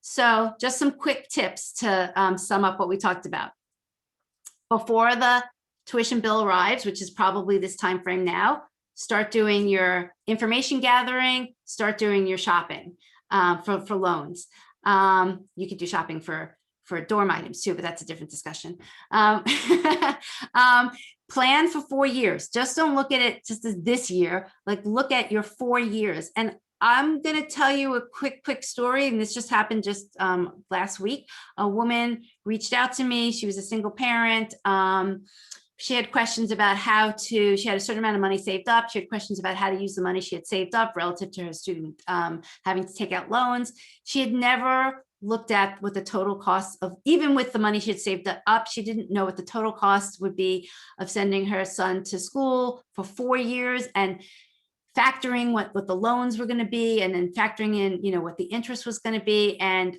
So just some quick tips to sum up what we talked about. Before the tuition bill arrives, which is probably this time frame now, start doing your information gathering, start doing your shopping for loans. You could do shopping for dorm items too, but that's a different discussion. Plan for 4 years. Just don't look at it just as this year, like look at your 4 years. And I'm going to tell you a quick story, and this just happened just last week. A woman reached out to me. She was a single parent. She had questions about she had a certain amount of money saved up. She had questions about how to use the money she had saved up relative to her student having to take out loans. She had never looked at what the total cost of, even with the money she had saved up, she didn't know what the total cost would be of sending her son to school for 4 years, and factoring what the loans were going to be, and then factoring in, what the interest was going to be. And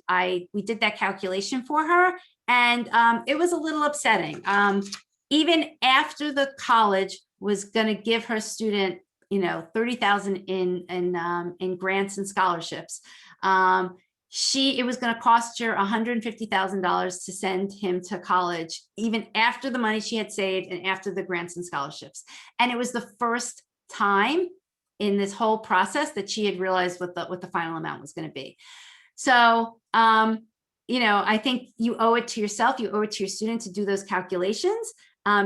we did that calculation for her, and it was a little upsetting. Even after the college was going to give her student, $30,000 in grants and scholarships, it was going to cost her $150,000 to send him to college, even after the money she had saved and after the grants and scholarships. And it was the first time in this whole process that she had realized what the final amount was going to be. So, I think you owe it to yourself, you owe it to your student to do those calculations,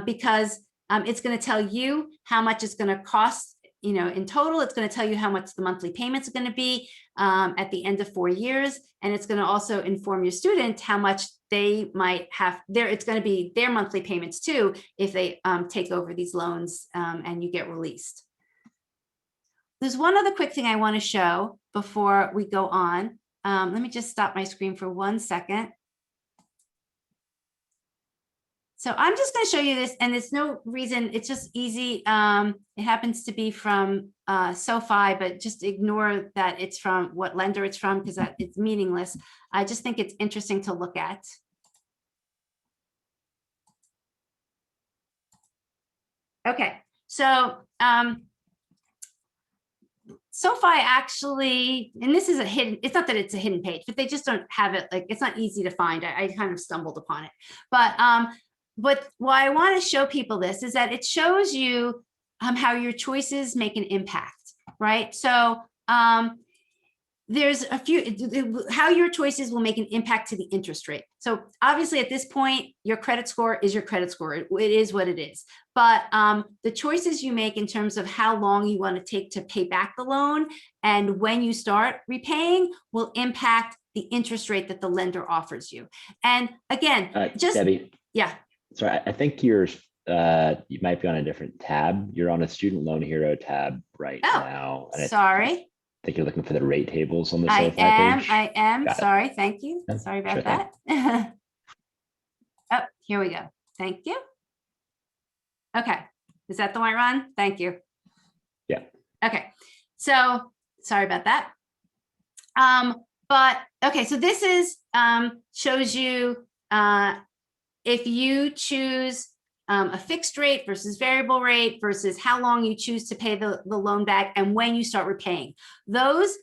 because it's going to tell you how much it's going to cost, in total. It's going to tell you how much the monthly payments are going to be at the end of 4 years. And it's going to also inform your student how much they might have it's going to be their monthly payments too, if they take over these loans and you get released. There's one other quick thing I want to show before we go on. Let me just stop my screen for 1 second. So I'm just going to show you this, and there's no reason, it's just easy. It happens to be from SoFi, but just ignore that it's from what lender it's from, because it's meaningless. I just think it's interesting to look at. Okay, so SoFi actually, and this is a hidden, it's not that it's a hidden page, but they just don't have it, like, it's not easy to find. I kind of stumbled upon it. But why I want to show people this is that it shows you how your choices make an impact, right? So there's a few, how your choices will make an impact to the interest rate. So obviously at this point, your credit score is your credit score. It is what it is. But the choices you make in terms of how long you want to take to pay back the loan and when you start repaying will impact the interest rate that the lender offers you. And again, just, Debbie, yeah. Sorry, I think you might be on a different tab. You're on a Student Loan Hero tab right now. And Sorry. I think you're looking for the rate tables on the SoFi page. I am. Got it. Sorry. Thank you. Yeah, Sorry about sure that. Oh, here we go. Thank you. Okay. Is that the one I run? Thank you. Yeah. Okay. So sorry about that. But okay, so this is shows you if you choose a fixed rate versus variable rate versus how long you choose to pay the loan back and when you start repaying. Those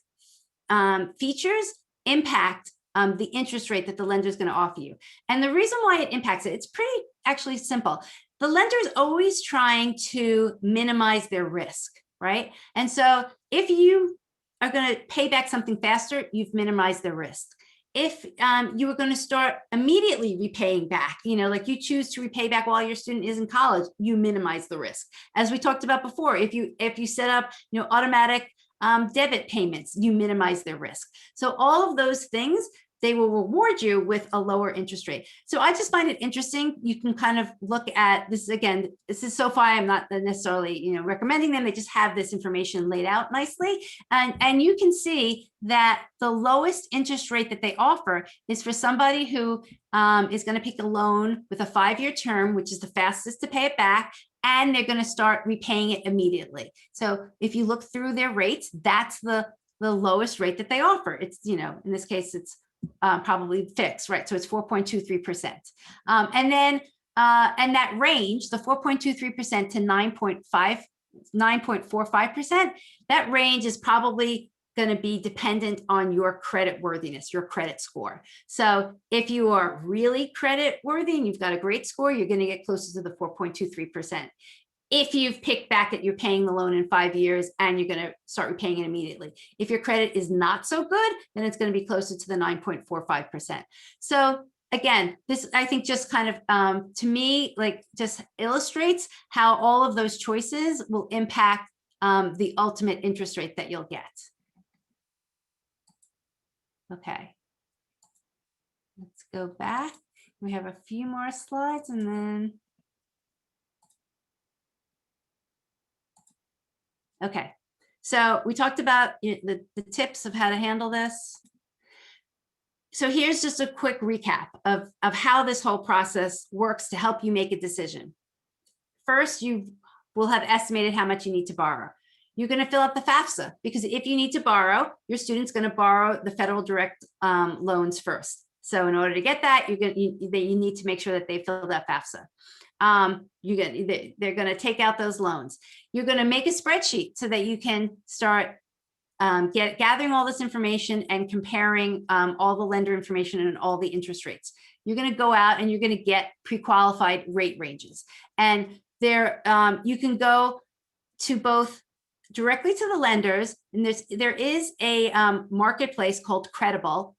features impact the interest rate that the lender is going to offer you. And the reason why it impacts it, it's pretty actually simple. The lender is always trying to minimize their risk, right? And so if you are going to pay back something faster, you've minimized the risk. If you were going to start immediately repaying back, like you choose to repay back while your student is in college, you minimize the risk. As we talked about before, if you set up, automatic debit payments, you minimize their risk. So all of those things, they will reward you with a lower interest rate. So I just find it interesting. You can kind of look at this again. This is SoFi. I'm not necessarily, recommending them. They just have this information laid out nicely. And you can see that the lowest interest rate that they offer is for somebody who is going to pick a loan with a 5-year term, which is the fastest to pay it back. And they're going to start repaying it immediately. So if you look through their rates, that's the lowest rate that they offer. It's, in this case, it's probably fixed, right? So it's 4.23%. And then, and that range, the 4.23% to 9.45%, that range is probably going to be dependent on your credit worthiness, your credit score. So if you are really credit worthy and you've got a great score, you're going to get closer to the 4.23%. If you've picked back that you're paying the loan in 5 years and you're going to start repaying it immediately. If your credit is not so good, then it's going to be closer to the 9.45%. So again, this, I think, just kind of, to me, like just illustrates how all of those choices will impact the ultimate interest rate that you'll get. Okay. Let's go back. We have a few more slides and then. Okay, so we talked about the tips of how to handle this. So here's just a quick recap of how this whole process works to help you make a decision. First, you will have estimated how much you need to borrow. You're going to fill out the Fafsa because if you need to borrow, your student's going to borrow the federal direct loans first. So in order to get that, you need to make sure that they fill that Fafsa. They're going to take out those loans. You're going to make a spreadsheet so that you can start gathering all this information and comparing all the lender information and all the interest rates. You're going to go out and you're going to get pre-qualified rate ranges. And there you can go to both directly to the lenders, and there is a marketplace called Credible,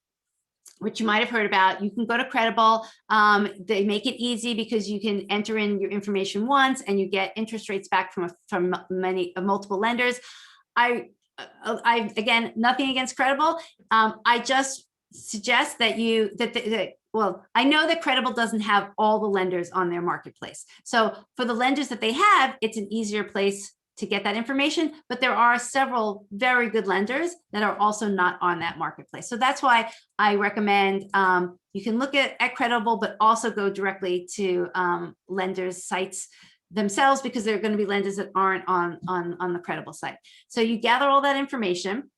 which you might have heard about. You can go to Credible. They make it easy because you can enter in your information once and you get interest rates back from multiple lenders. I again, nothing against Credible. I just suggest that well, I know that Credible doesn't have all the lenders on their marketplace. So for the lenders that they have, it's an easier place to get that information, but there are several very good lenders that are also not on that marketplace. So that's why I recommend you can look at Credible, but also go directly to lenders' sites themselves, because there are going to be lenders that aren't on the Credible site. So you gather all that information.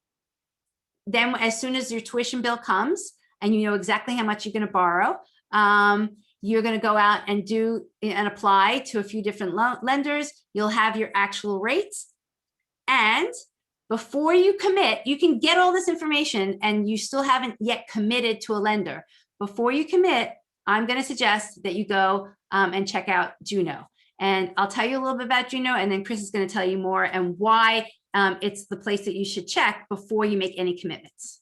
Then as soon as your tuition bill comes and you know exactly how much you're going to borrow, you're going to go out and apply to a few different lenders. You'll have your actual rates, and before you commit, you can get all this information and you still haven't yet committed to a lender. Before you commit, I'm going to suggest that you go and check out Juno. And I'll tell you a little bit about Juno, and then Chris is going to tell you more and why it's the place that you should check before you make any commitments.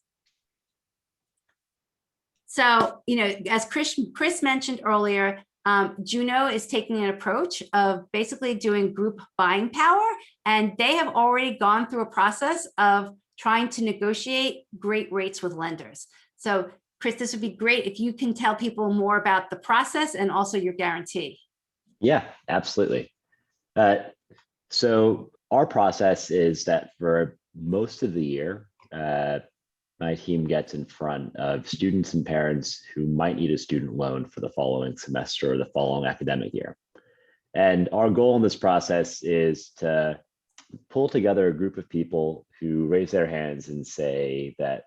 So, as Chris mentioned earlier, Juno is taking an approach of basically doing group buying power, and they have already gone through a process of trying to negotiate great rates with lenders. So, Chris, this would be great if you can tell people more about the process and also your guarantee. Yeah, absolutely. So our process is that for most of the year, my team gets in front of students and parents who might need a student loan for the following semester or the following academic year. And our goal in this process is to pull together a group of people who raise their hands and say that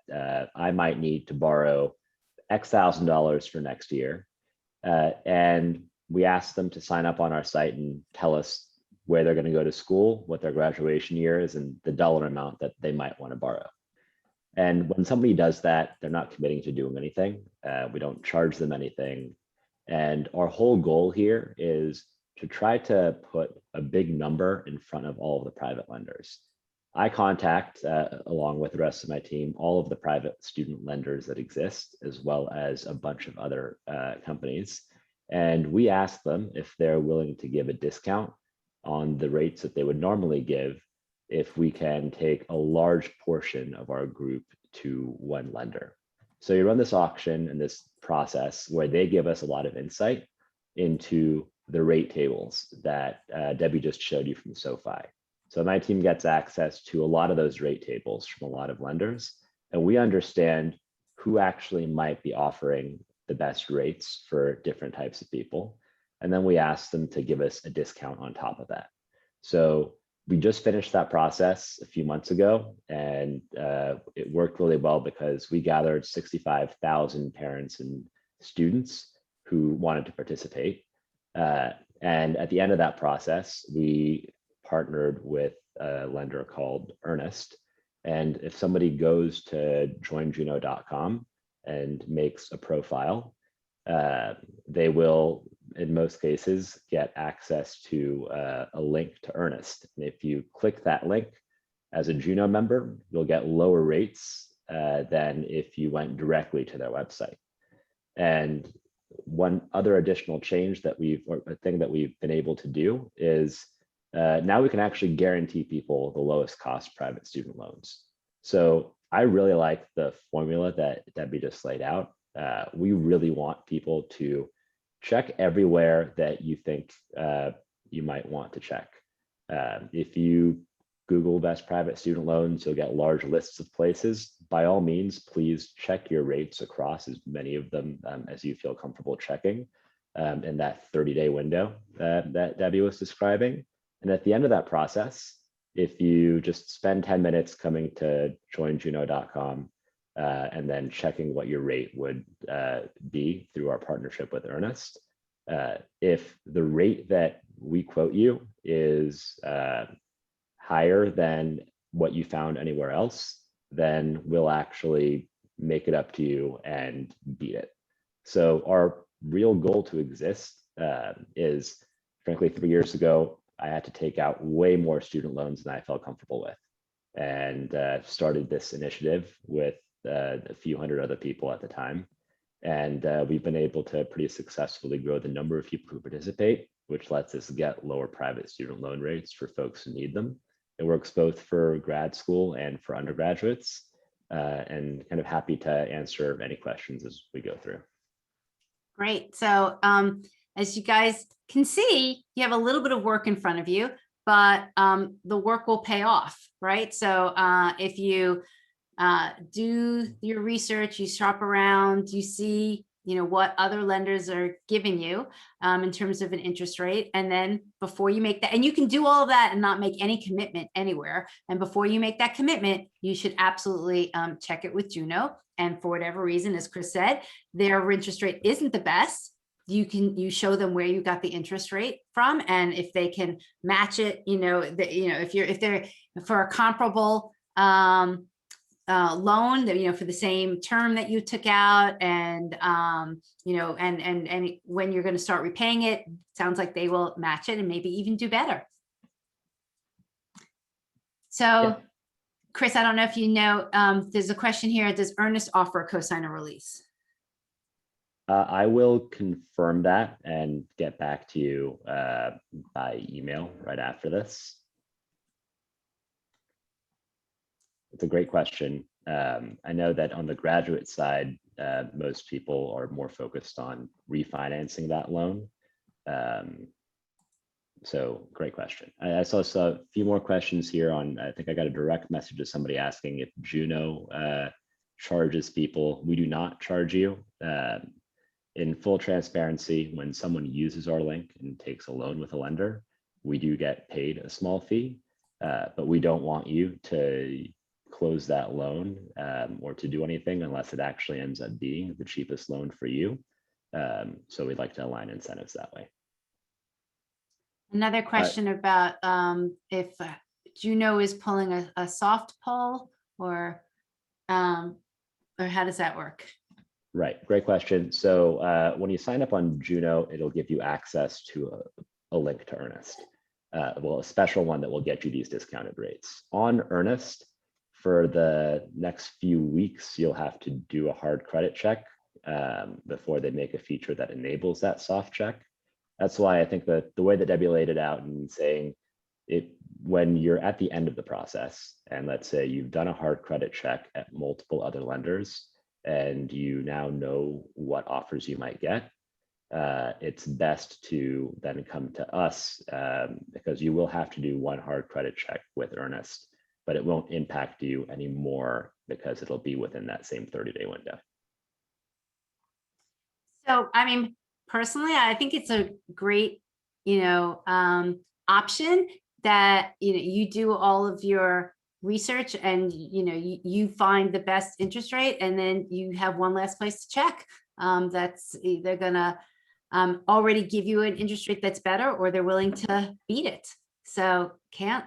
I might need to borrow X thousand dollars for next year. And we ask them to sign up on our site and tell us where they're going to go to school, what their graduation year is, and the dollar amount that they might want to borrow. And when somebody does that, they're not committing to doing anything. We don't charge them anything. And our whole goal here is to try to put a big number in front of all of the private lenders. I contact, along with the rest of my team, all of the private student lenders that exist, as well as a bunch of other companies. And we ask them if they're willing to give a discount on the rates that they would normally give if we can take a large portion of our group to one lender. So you run this auction and this process where they give us a lot of insight into the rate tables that Debbie just showed you from SoFi. So my team gets access to a lot of those rate tables from a lot of lenders, and we understand who actually might be offering the best rates for different types of people. And then we ask them to give us a discount on top of that. So we just finished that process a few months ago, and it worked really well because we gathered 65,000 parents and students who wanted to participate. And at the end of that process, we partnered with a lender called Earnest. And if somebody goes to joinjuno.com and makes a profile, they will, in most cases, get access to a link to Earnest. And if you click that link as a Juno member, you'll get lower rates than if you went directly to their website. And one other additional change that or a thing that we've been able to do is now we can actually guarantee people the lowest cost private student loans. So I really like the formula that Debbie just laid out. We really want people to check everywhere that you think you might want to check. If you Google best private student loans, you'll get large lists of places. By all means, please check your rates across as many of them as you feel comfortable checking in that 30-day window that Debbie was describing. And at the end of that process, if you just spend 10 minutes coming to joinjuno.com and then checking what your rate would be through our partnership with Earnest, if the rate that we quote you is higher than what you found anywhere else, then we'll actually make it up to you and beat it. So our real goal to exist is, frankly, 3 years ago, I had to take out way more student loans than I felt comfortable with, and started this initiative with a few hundred other people at the time. And we've been able to pretty successfully grow the number of people who participate, which lets us get lower private student loan rates for folks who need them. It works both for grad school and for undergraduates, and kind of happy to answer any questions as we go through. Great. So as you guys can see, you have a little bit of work in front of you, but the work will pay off, right? So if you do your research, you shop around, you see, what other lenders are giving you in terms of an interest rate. And then before you make that, and you can do all of that and not make any commitment anywhere. And before you make that commitment, you should absolutely check it with Juno. And for whatever reason, as Chris said, their interest rate isn't the best. You show them where you got the interest rate from, and if they can match it, if they're for a comparable loan that, for the same term that you took out, and and when you're going to start repaying it, sounds like they will match it and maybe even do better. So Yeah. Chris, I don't know if you know, there's a question here. Does Earnest offer a Cosign of Release? I will confirm that and get back to you by email right after this. It's a great question. I know that on the graduate side, most people are more focused on refinancing that loan. So great question. I saw a few more questions here on, I think I got a direct message of somebody asking if Juno charges people. We do not charge you. In full transparency, when someone uses our link and takes a loan with a lender, we do get paid a small fee, but we don't want you to close that loan or to do anything unless it actually ends up being the cheapest loan for you. So we'd like to align incentives that way. Another question about if Juno is pulling a soft pull, or how does that work? Right, great question. So when you sign up on Juno, it'll give you access to a link to Earnest. Well, a special one that will get you these discounted rates. On Earnest, for the next few weeks, you'll have to do a hard credit check before they make a feature that enables that soft check. That's why I think that the way that Debbie laid it out and saying it, when you're at the end of the process, and let's say you've done a hard credit check at multiple other lenders, and you now know what offers you might get, it's best to then come to us because you will have to do one hard credit check with Earnest, but it won't impact you anymore because it'll be within that same 30-day window. So, I mean, personally, I think it's a great, option that, you do all of your research and, you find the best interest rate, and then you have one last place to check. That's either gonna already give you an interest rate that's better, or they're willing to beat it. So can't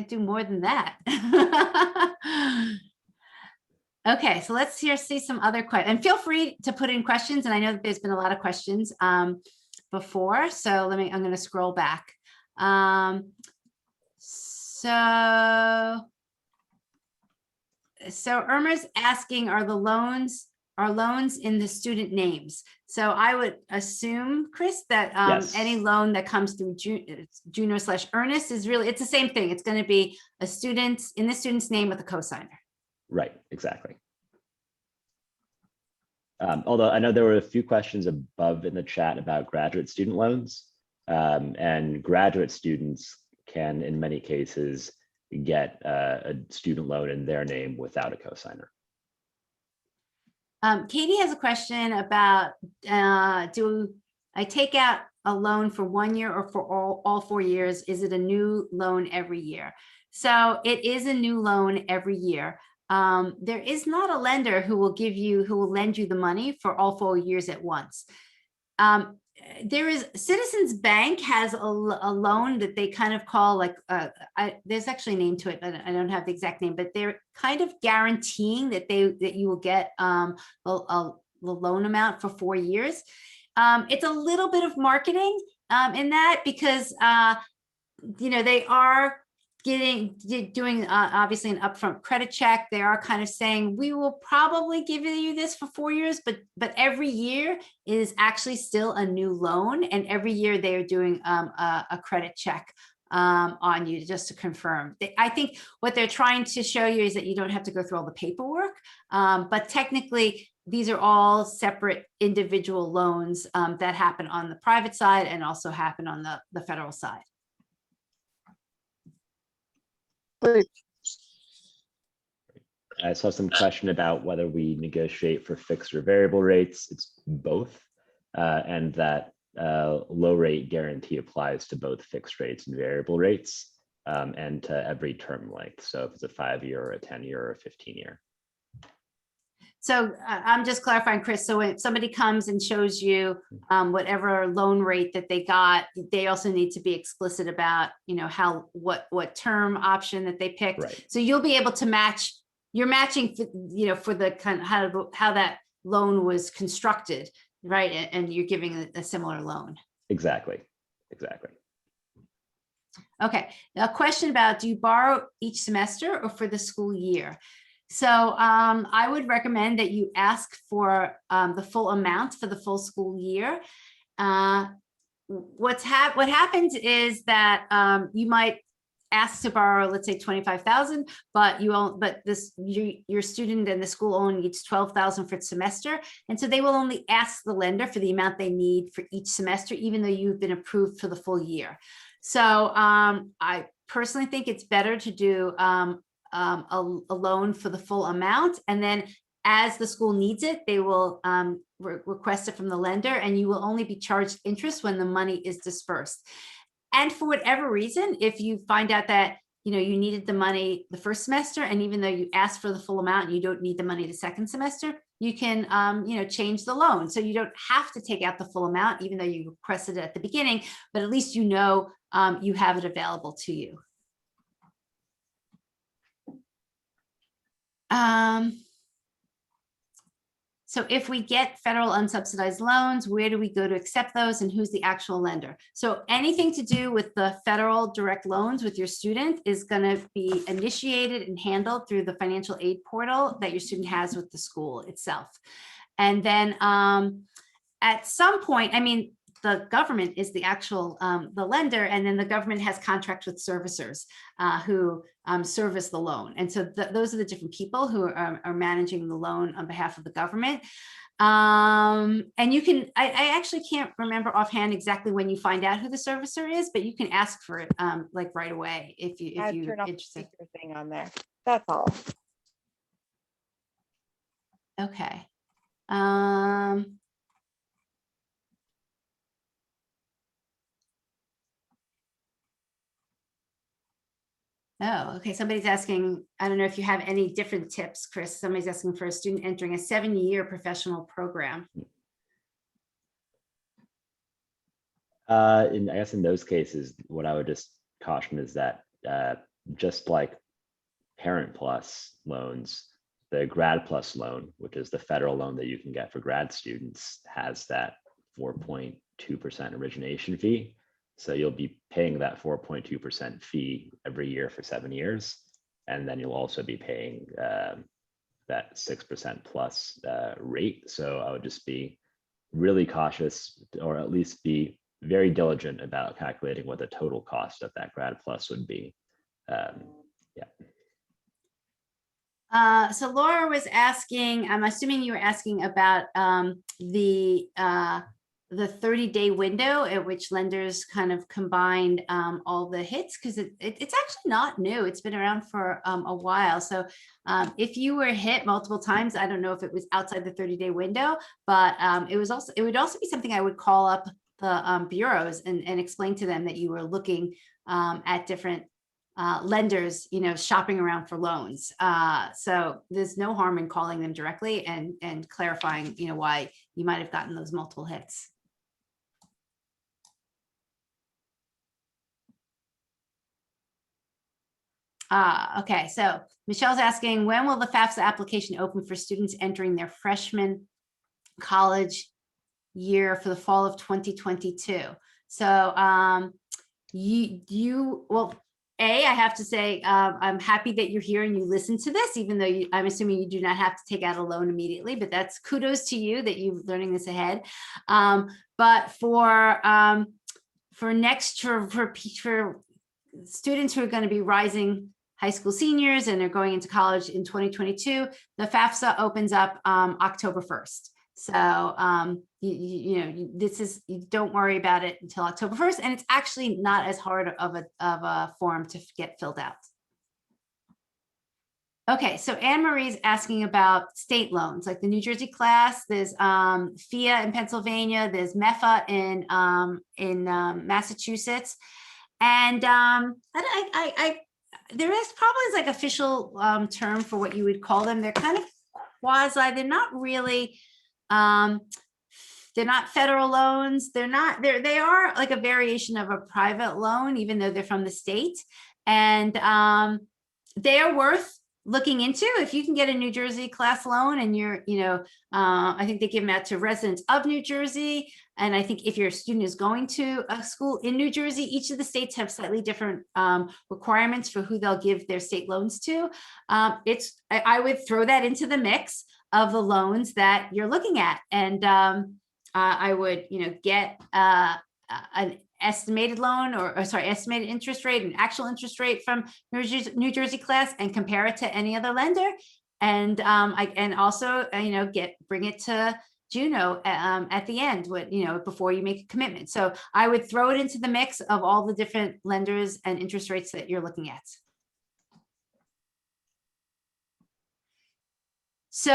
do more than that. Okay, so let's see some other questions, and feel free to put in questions. And I know that there's been a lot of questions before, so I'm going to scroll back. So Irma's asking, are loans in the student names? So I would assume, Chris, that Yes. any loan that comes through Juno/Earnest is really, it's the same thing. It's going to be a student in the student's name with a cosigner. Right, exactly. Although I know there were a few questions above in the chat about graduate student loans, and graduate students can, in many cases, get a student loan in their name without a cosigner. Katie has a question about, do I take out a loan for 1 year or for all 4 years? Is it a new loan every year? So it is a new loan every year. There is not a lender who will lend you the money for all 4 years at once. There is Citizens Bank has a loan that they kind of call like, there's actually a name to it, but I don't have the exact name, but they're kind of guaranteeing that you will get the loan amount for 4 years. It's a little bit of marketing in that, because they are doing obviously an upfront credit check. They are kind of saying, we will probably give you this for 4 years, but every year is actually still a new loan, and every year they are doing a credit check on you just to confirm. I think what they're trying to show you is that you don't have to go through all the paperwork, but technically these are all separate individual loans that happen on the private side and also happen on the federal side. I saw some question about whether we negotiate for fixed or variable rates. It's both, and that low rate guarantee applies to both fixed rates and variable rates, and to every term length. So if it's a 5-year or a 10-year or a 15-year. So I'm just clarifying, Chris. So if somebody comes and shows you whatever loan rate that they got, they also need to be explicit about, what term option that they picked. Right. So you'll be able to match. You're matching, for the kind of how that loan was constructed, right? And you're giving a similar loan. Exactly. Okay. A question about, do you borrow each semester or for the school year? So I would recommend that you ask for the full amount for the full school year. What happens is that you might ask to borrow, let's say 25,000, but your student and the school only needs 12,000 for its semester, and so they will only ask the lender for the amount they need for each semester, even though you've been approved for the full year. So I personally think it's better to do a loan for the full amount, and then as the school needs it, they will request it from the lender, and you will only be charged interest when the money is dispersed. And for whatever reason, if you find out that you needed the money the first semester, and even though you asked for the full amount, you don't need the money the second semester, you can change the loan. So you don't have to take out the full amount, even though you requested it at the beginning, but at least you have it available to you. So if we get federal unsubsidized loans, where do we go to accept those, and who's the actual lender? So anything to do with the federal direct loans with your student is going to be initiated and handled through the financial aid portal that your student has with the school itself. And then at some point, the government is the actual the lender, and then the government has contracts with servicers who service the loan, and so those are the different people who are managing the loan on behalf of the government. And you can, I actually can't remember offhand exactly when you find out who the servicer is, but you can ask for it like right away if you're interested. Thing on there. That's all. Okay. Oh, okay. Somebody's asking, I don't know if you have any different tips, Chris. Somebody's asking for a student entering a 7-year professional program. I guess in those cases, what I would just caution is that just like Parent Plus loans, the Grad Plus loan, which is the federal loan that you can get for grad students, has that 4.2% origination fee. So you'll be paying that 4.2% fee every year for 7 years. And then you'll also be paying that 6% plus rate. So I would just be really cautious, or at least be very diligent about calculating what the total cost of that Grad Plus would be. So Laura was asking, I'm assuming you were asking about the 30-day window at which lenders kind of combined all the hits, because it's actually not new. It's been around for a while. So if you were hit multiple times, I don't know if it was outside the 30-day window, but it would also be something I would call up the bureaus and explain to them that you were looking at different lenders, shopping around for loans. So there's no harm in calling them directly and clarifying, why you might have gotten those multiple hits. Okay, so Michelle's asking, when will the Fafsa application open for students entering their freshman college year for the fall of 2022? So I have to say, I'm happy that you're here and you listen to this, even though I'm assuming you do not have to take out a loan immediately, but that's kudos to you that you're learning this ahead. But for next year, for students who are going to be rising high school seniors and are going into college in 2022, the Fafsa opens up October 1st. So you don't worry about it until October 1st, and it's actually not as hard of a form to get filled out. Okay, so Anne Marie's asking about state loans, like the New Jersey class. There's FIA in Pennsylvania. There's MEFA in Massachusetts, and there is probably like official term for what you would call them. They're kind of quasi, they're not really, they're not federal loans. They are like a variation of a private loan, even though they're from the state. And they are worth looking into. If you can get a New Jersey class loan and you're, I think they give them out to residents of New Jersey. And I think if your student is going to a school in New Jersey, each of the states have slightly different requirements for who they'll give their state loans to. I would throw that into the mix of the loans that you're looking at. And I would, get an estimated loan or estimated interest rate and actual interest rate from New Jersey class and compare it to any other lender. And also, bring it to Juno at the end, before you make a commitment. So I would throw it into the mix of all the different lenders and interest rates that you're looking at. So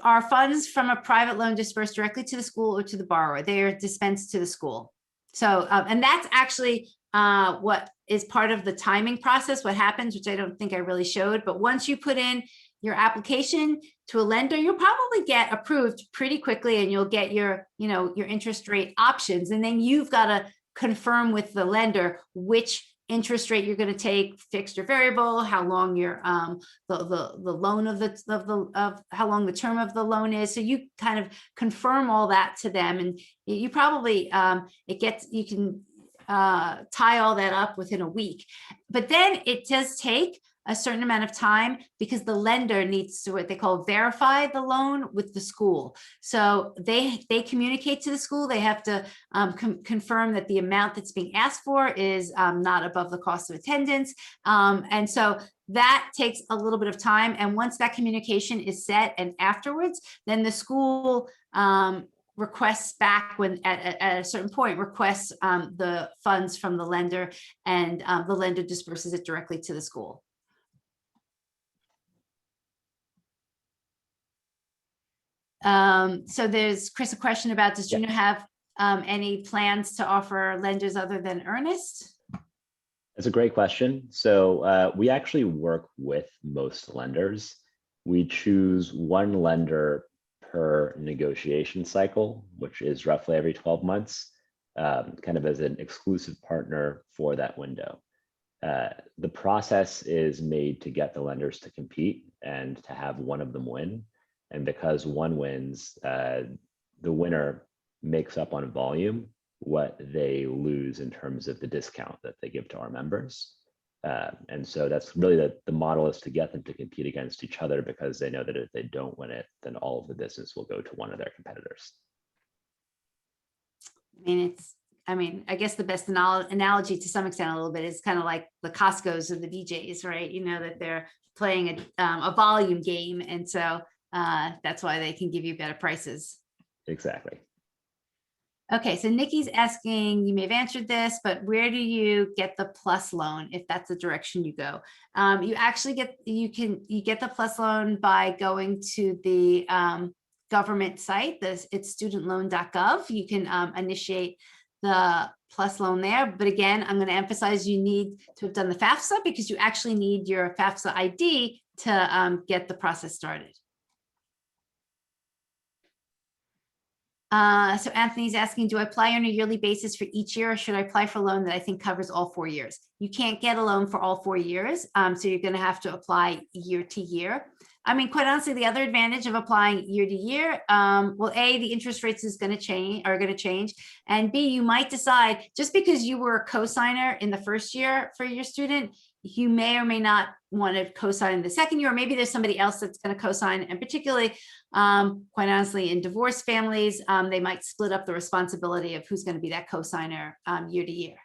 our funds from a private loan dispersed directly to the school or to the borrower. They are dispensed to the school. So, and that's actually what is part of the timing process, what happens, which I don't think I really showed, but once you put in your application to a lender, you'll probably get approved pretty quickly and you'll get your interest rate options. And then you've got to confirm with the lender which interest rate you're going to take, fixed or variable, how long your the loan of how long the term of the loan is. So you kind of confirm all that to them, and you probably you can tie all that up within a week. But then it does take a certain amount of time because the lender needs to what they call verify the loan with the school. So they communicate to the school. They have to confirm that the amount that's being asked for is not above the cost of attendance. And so that takes a little bit of time. And once that communication is set and afterwards, then the school requests back when at a certain point requests the funds from the lender, and the lender disperses it directly to the school. So there's, Chris, a question about, does Juno have any plans to offer lenders other than Earnest? That's a great question. So we actually work with most lenders. We choose one lender per negotiation cycle, which is roughly every 12 months, kind of as an exclusive partner for that window. The process is made to get the lenders to compete and to have one of them win. And because one wins, the winner makes up on volume what they lose in terms of the discount that they give to our members. And so that's really the model, is to get them to compete against each other, because they know that if they don't win it, then all of the business will go to one of their competitors. I guess the best analogy to some extent a little bit is kind of like the Costco's of the DJs, right? That they're playing a volume game. And so that's why they can give you better prices. Exactly. Okay, so Nikki's asking, you may have answered this, but where do you get the plus loan if that's the direction you go? You actually get the plus loan by going to the government site. It's studentloan.gov. You can initiate the plus loan there. But again, I'm going to emphasize you need to have done the Fafsa, because you actually need your Fafsa ID to get the process started. So Anthony's asking, do I apply on a yearly basis for each year, or should I apply for a loan that I think covers all 4 years? You can't get a loan for all 4 years. So you're going to have to apply year to year. Quite honestly, the other advantage of applying year to year, well, A, the interest rates are going to change. And B, you might decide, just because you were a cosigner in the first year for your student, you may or may not want to cosign in the second year, or maybe there's somebody else that's going to cosign. And particularly, quite honestly, in divorced families, they might split up the responsibility of who's going to be that cosigner year to year.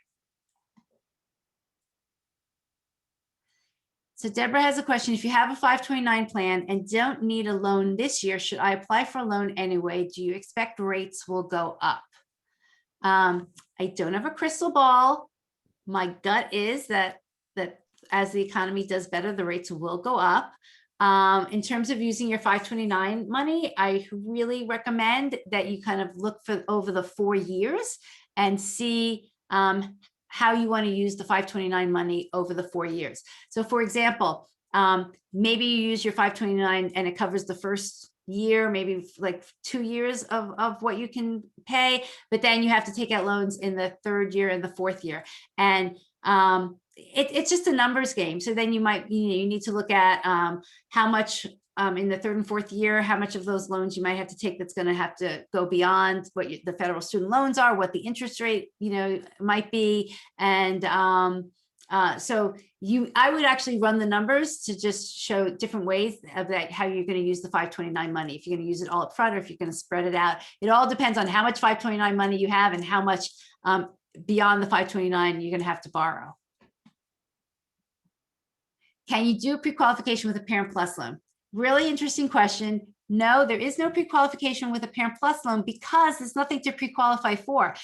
So Deborah has a question. If you have a 529 plan and don't need a loan this year, should I apply for a loan anyway? Do you expect rates will go up? I don't have a crystal ball. My gut is that as the economy does better, the rates will go up. In terms of using your 529 money, I really recommend that you kind of look for over the 4 years and see how you want to use the 529 money over the 4 years. So for example, Maybe you use your 529 and it covers the first year, maybe like 2 years of what you can pay, but then you have to take out loans in the third year and the fourth year. And it's just a numbers game. So then you might, you need to look at how much in the third and fourth year, how much of those loans you might have to take that's going to have to go beyond what the federal student loans are, what the interest rate, might be. And so I would actually run the numbers to just show different ways of that, how you're going to use the 529 money, if you're going to use it all up front or if you're going to spread it out. It all depends on how much 529 money you have and how much beyond the 529 you're going to have to borrow. Can you do pre-qualification with a Parent Plus loan? Really interesting question. No, there is no pre-qualification with a Parent Plus loan because there's nothing to pre-qualify for.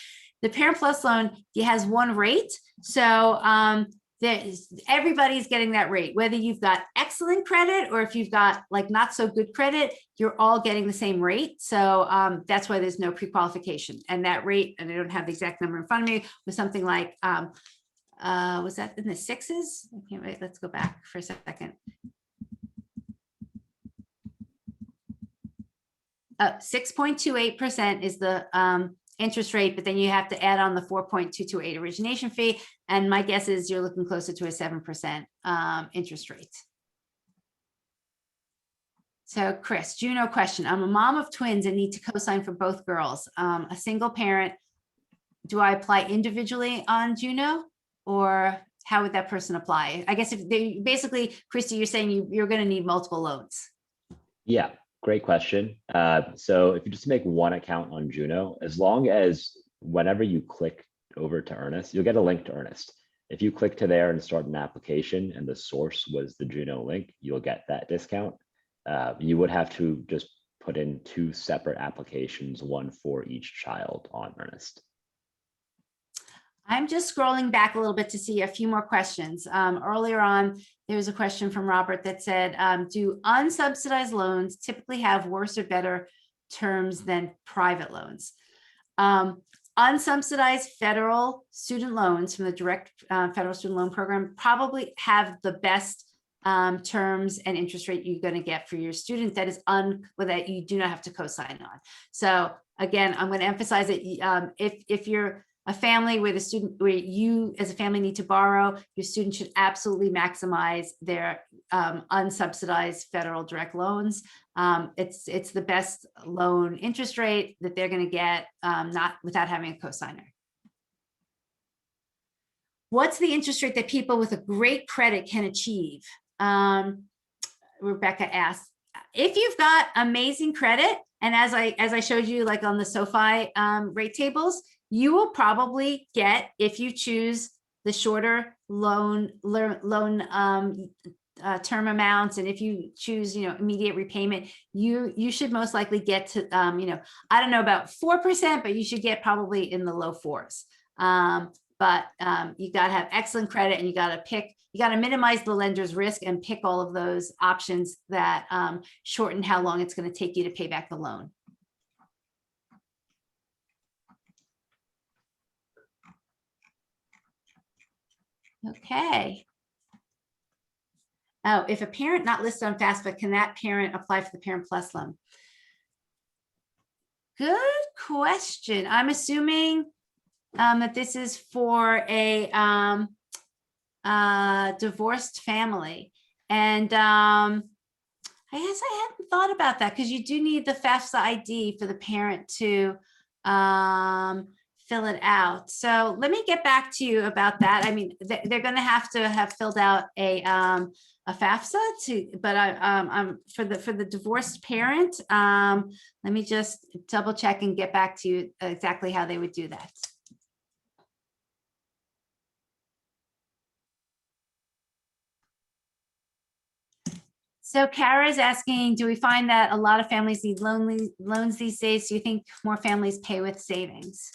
The Parent Plus loan, it has one rate. So everybody's getting that rate, whether you've got excellent credit or if you've got like not so good credit, you're all getting the same rate. So that's why there's no pre-qualification. And that rate, and I don't have the exact number in front of me, was something like, was that in the sixes? I can't wait. Let's go back for a second. 6.28% is the interest rate, but then you have to add on the 4.228 origination fee. And my guess is you're looking closer to a 7% interest rate. So Chris, Juno question. I'm a mom of twins and need to co-sign for both girls. A single parent, do I apply individually on Juno or how would that person apply? I guess if they basically, Christy, you're saying you're going to need multiple loans. Yeah. Great question. So if you just make one account on Juno, as long as whenever you click over to Earnest, you'll get a link to Earnest. If you click to there and start an application and the source was the Juno link, you'll get that discount. You would have to just put in 2 separate applications, one for each child on Earnest. I'm just scrolling back a little bit to see a few more questions. Earlier on, there was a question from Robert that said, do unsubsidized loans typically have worse or better terms than private loans? Unsubsidized federal student loans from the direct federal student loan program probably have the best terms and interest rate you're going to get for your student that is that you do not have to co-sign on. So again, I'm going to emphasize that if you're a family where you as a family need to borrow, your student should absolutely maximize their unsubsidized federal direct loans. It's the best loan interest rate that they're going to get, not without having a cosigner. What's the interest rate that people with a great credit can achieve? Rebecca asked, if you've got amazing credit, and as I showed you, like on the SoFi rate tables, you will probably get, if you choose the shorter loan term amounts, and if you choose, immediate repayment, you should most likely get to, I don't know about 4%, but you should get probably in the low 4s. But you got to have excellent credit, and you got to minimize the lender's risk and pick all of those options that shorten how long it's going to take you to pay back the loan. Okay. Oh, if a parent not listed on FAFSA, can that parent apply for the Parent Plus loan? Good question. I'm assuming that this is for a divorced family. And I guess I hadn't thought about that, because you do need the FAFSA ID for the parent to fill it out. So let me get back to you about that. I mean, they're going to have filled out a FAFSA but I'm for the divorced parent. Let me just double check and get back to you exactly how they would do that. So Kara's asking, do we find that a lot of families need loans these days? Do you think more families pay with savings?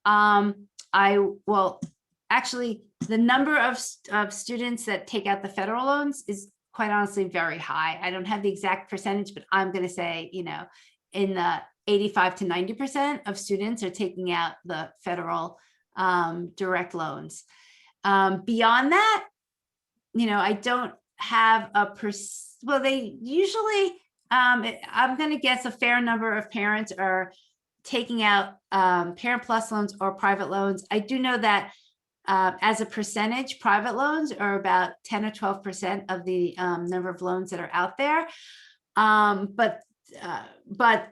Well, actually, the number of students that take out the federal loans is quite honestly very high. I don't have the exact percentage, but I'm going to say, in the 85 to 90% of students are taking out the federal direct loans. Beyond that, I don't have well, they usually, I'm going to guess a fair number of parents are taking out Parent Plus loans or private loans. I do know that as a percentage, private loans are about 10 or 12% of the number of loans that are out there. But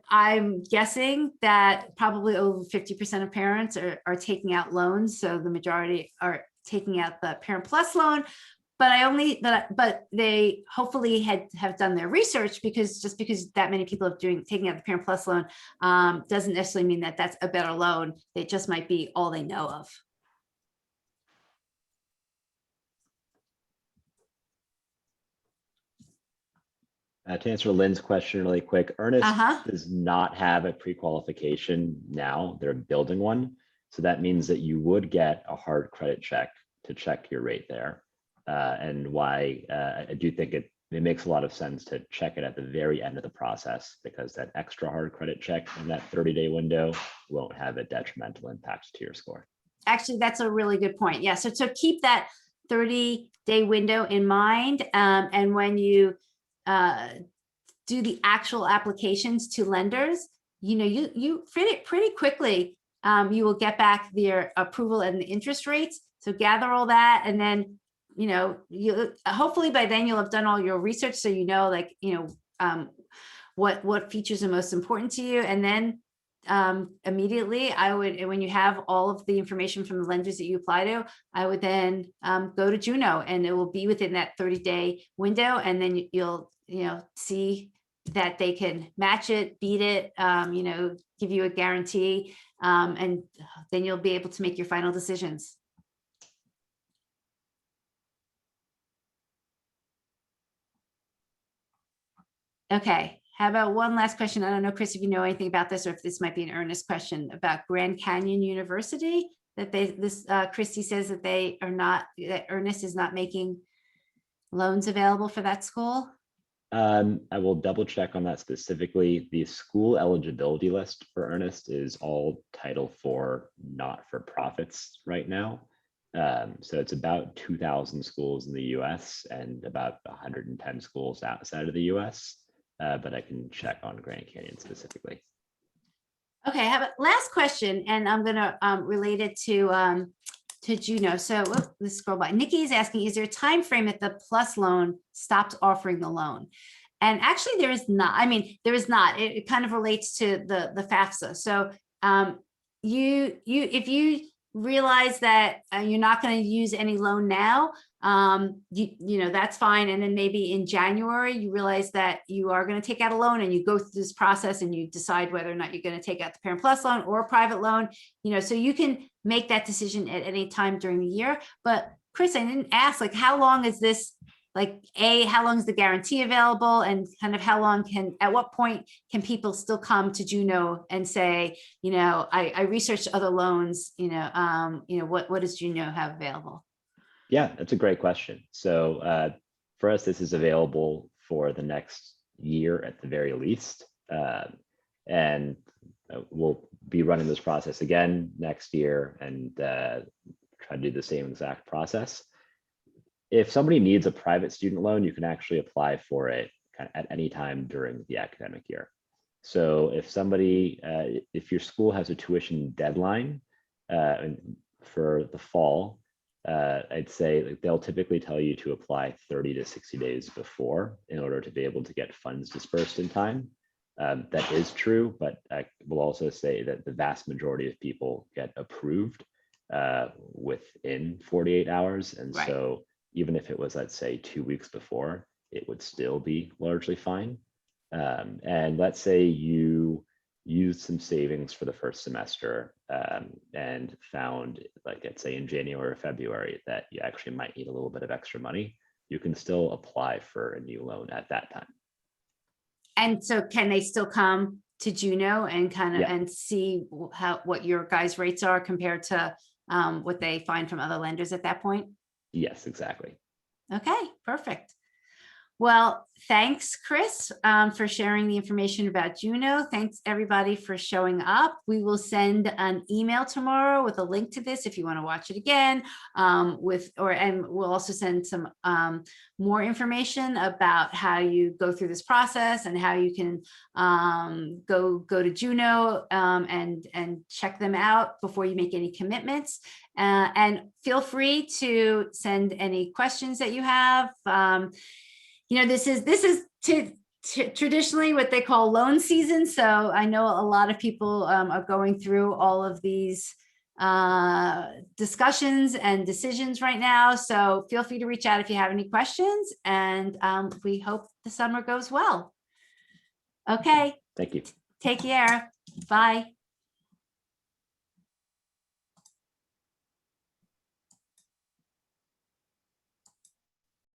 I'm guessing that probably over 50% of parents are taking out loans. So the majority are taking out the Parent Plus loan. But they hopefully have done their research, because just because that many people are taking out the Parent Plus loan doesn't necessarily mean that that's a better loan. It just might be all they know of. To answer Lynn's question really quick, Earnest does not have a pre-qualification now. They're building one. So that means that you would get a hard credit check to check your rate there. And why I do think it makes a lot of sense to check it at the very end of the process, because that extra hard credit check in that 30-day window won't have a detrimental impact to your score. Actually, that's a really good point. Yeah, so keep that 30-day window in mind. And when you do the actual applications to lenders, you pretty quickly, you will get back their approval and the interest rates. So gather all that, and then you hopefully by then you'll have done all your research, so what features are most important to you. And then immediately when you have all of the information from the lenders that you apply to, I would then go to Juno, and it will be within that 30-day window, and then you'll see that they can match it, beat it, give you a guarantee, and then you'll be able to make your final decisions. Okay, how about one last question? I don't know, Chris, if you know anything about this, or if this might be an Earnest question about Grand Canyon University, that Christy says that that Earnest is not making loans available for that school. I will double check on that specifically. The school eligibility list for Earnest is all Title IV not-for-profits right now. So it's about 2,000 schools in the US and about 110 schools outside of the US. But I can check on Grand Canyon specifically. Okay, have a last question, and I'm going to relate it to Juno. So let's scroll by. Nikki is asking, is there a time frame that the Plus loan stops offering the loan? And actually there is not. I mean, there is not. It kind of relates to the FAFSA. So if you realize that you're not going to use any loan now, that's fine. And then maybe in January, you realize that you are going to take out a loan, and you go through this process and you decide whether or not you're going to take out the Parent Plus loan or a private loan, so you can make that decision at any time during the year. But Chris, I didn't ask, like, how long is this, how long is the guarantee available, and kind of at what point can people still come to Juno and say, I researched other loans, what does Juno have available? Yeah, that's a great question. So for us, this is available for the next year at the very least. And we'll be running this process again next year and try to do the same exact process. If somebody needs a private student loan, you can actually apply for it at any time during the academic year. So if your school has a tuition deadline for the fall, I'd say they'll typically tell you to apply 30 to 60 days before in order to be able to get funds dispersed in time. That is true, but I will also say that the vast majority of people get approved within 48 hours. And right. So even if it was, let's say, 2 weeks before, it would still be largely fine. And let's say you used some savings for the first semester and found, let's say in January or February, that you actually might need a little bit of extra money, you can still apply for a new loan at that time. And so can they still come to Juno and and see what your guys' rates are compared to what they find from other lenders at that point? Yes, exactly. Okay, perfect. Well, thanks, Chris, for sharing the information about Juno. Thanks, everybody, for showing up. We will send an email tomorrow with a link to this if you want to watch it again. And we'll also send some more information about how you go through this process and how you can go to Juno and check them out before you make any commitments. And feel free to send any questions that you have. This is traditionally what they call loan season. So I know a lot of people are going through all of these discussions and decisions right now. So feel free to reach out if you have any questions, and we hope the summer goes well. Okay. Thank you. Take care. Bye.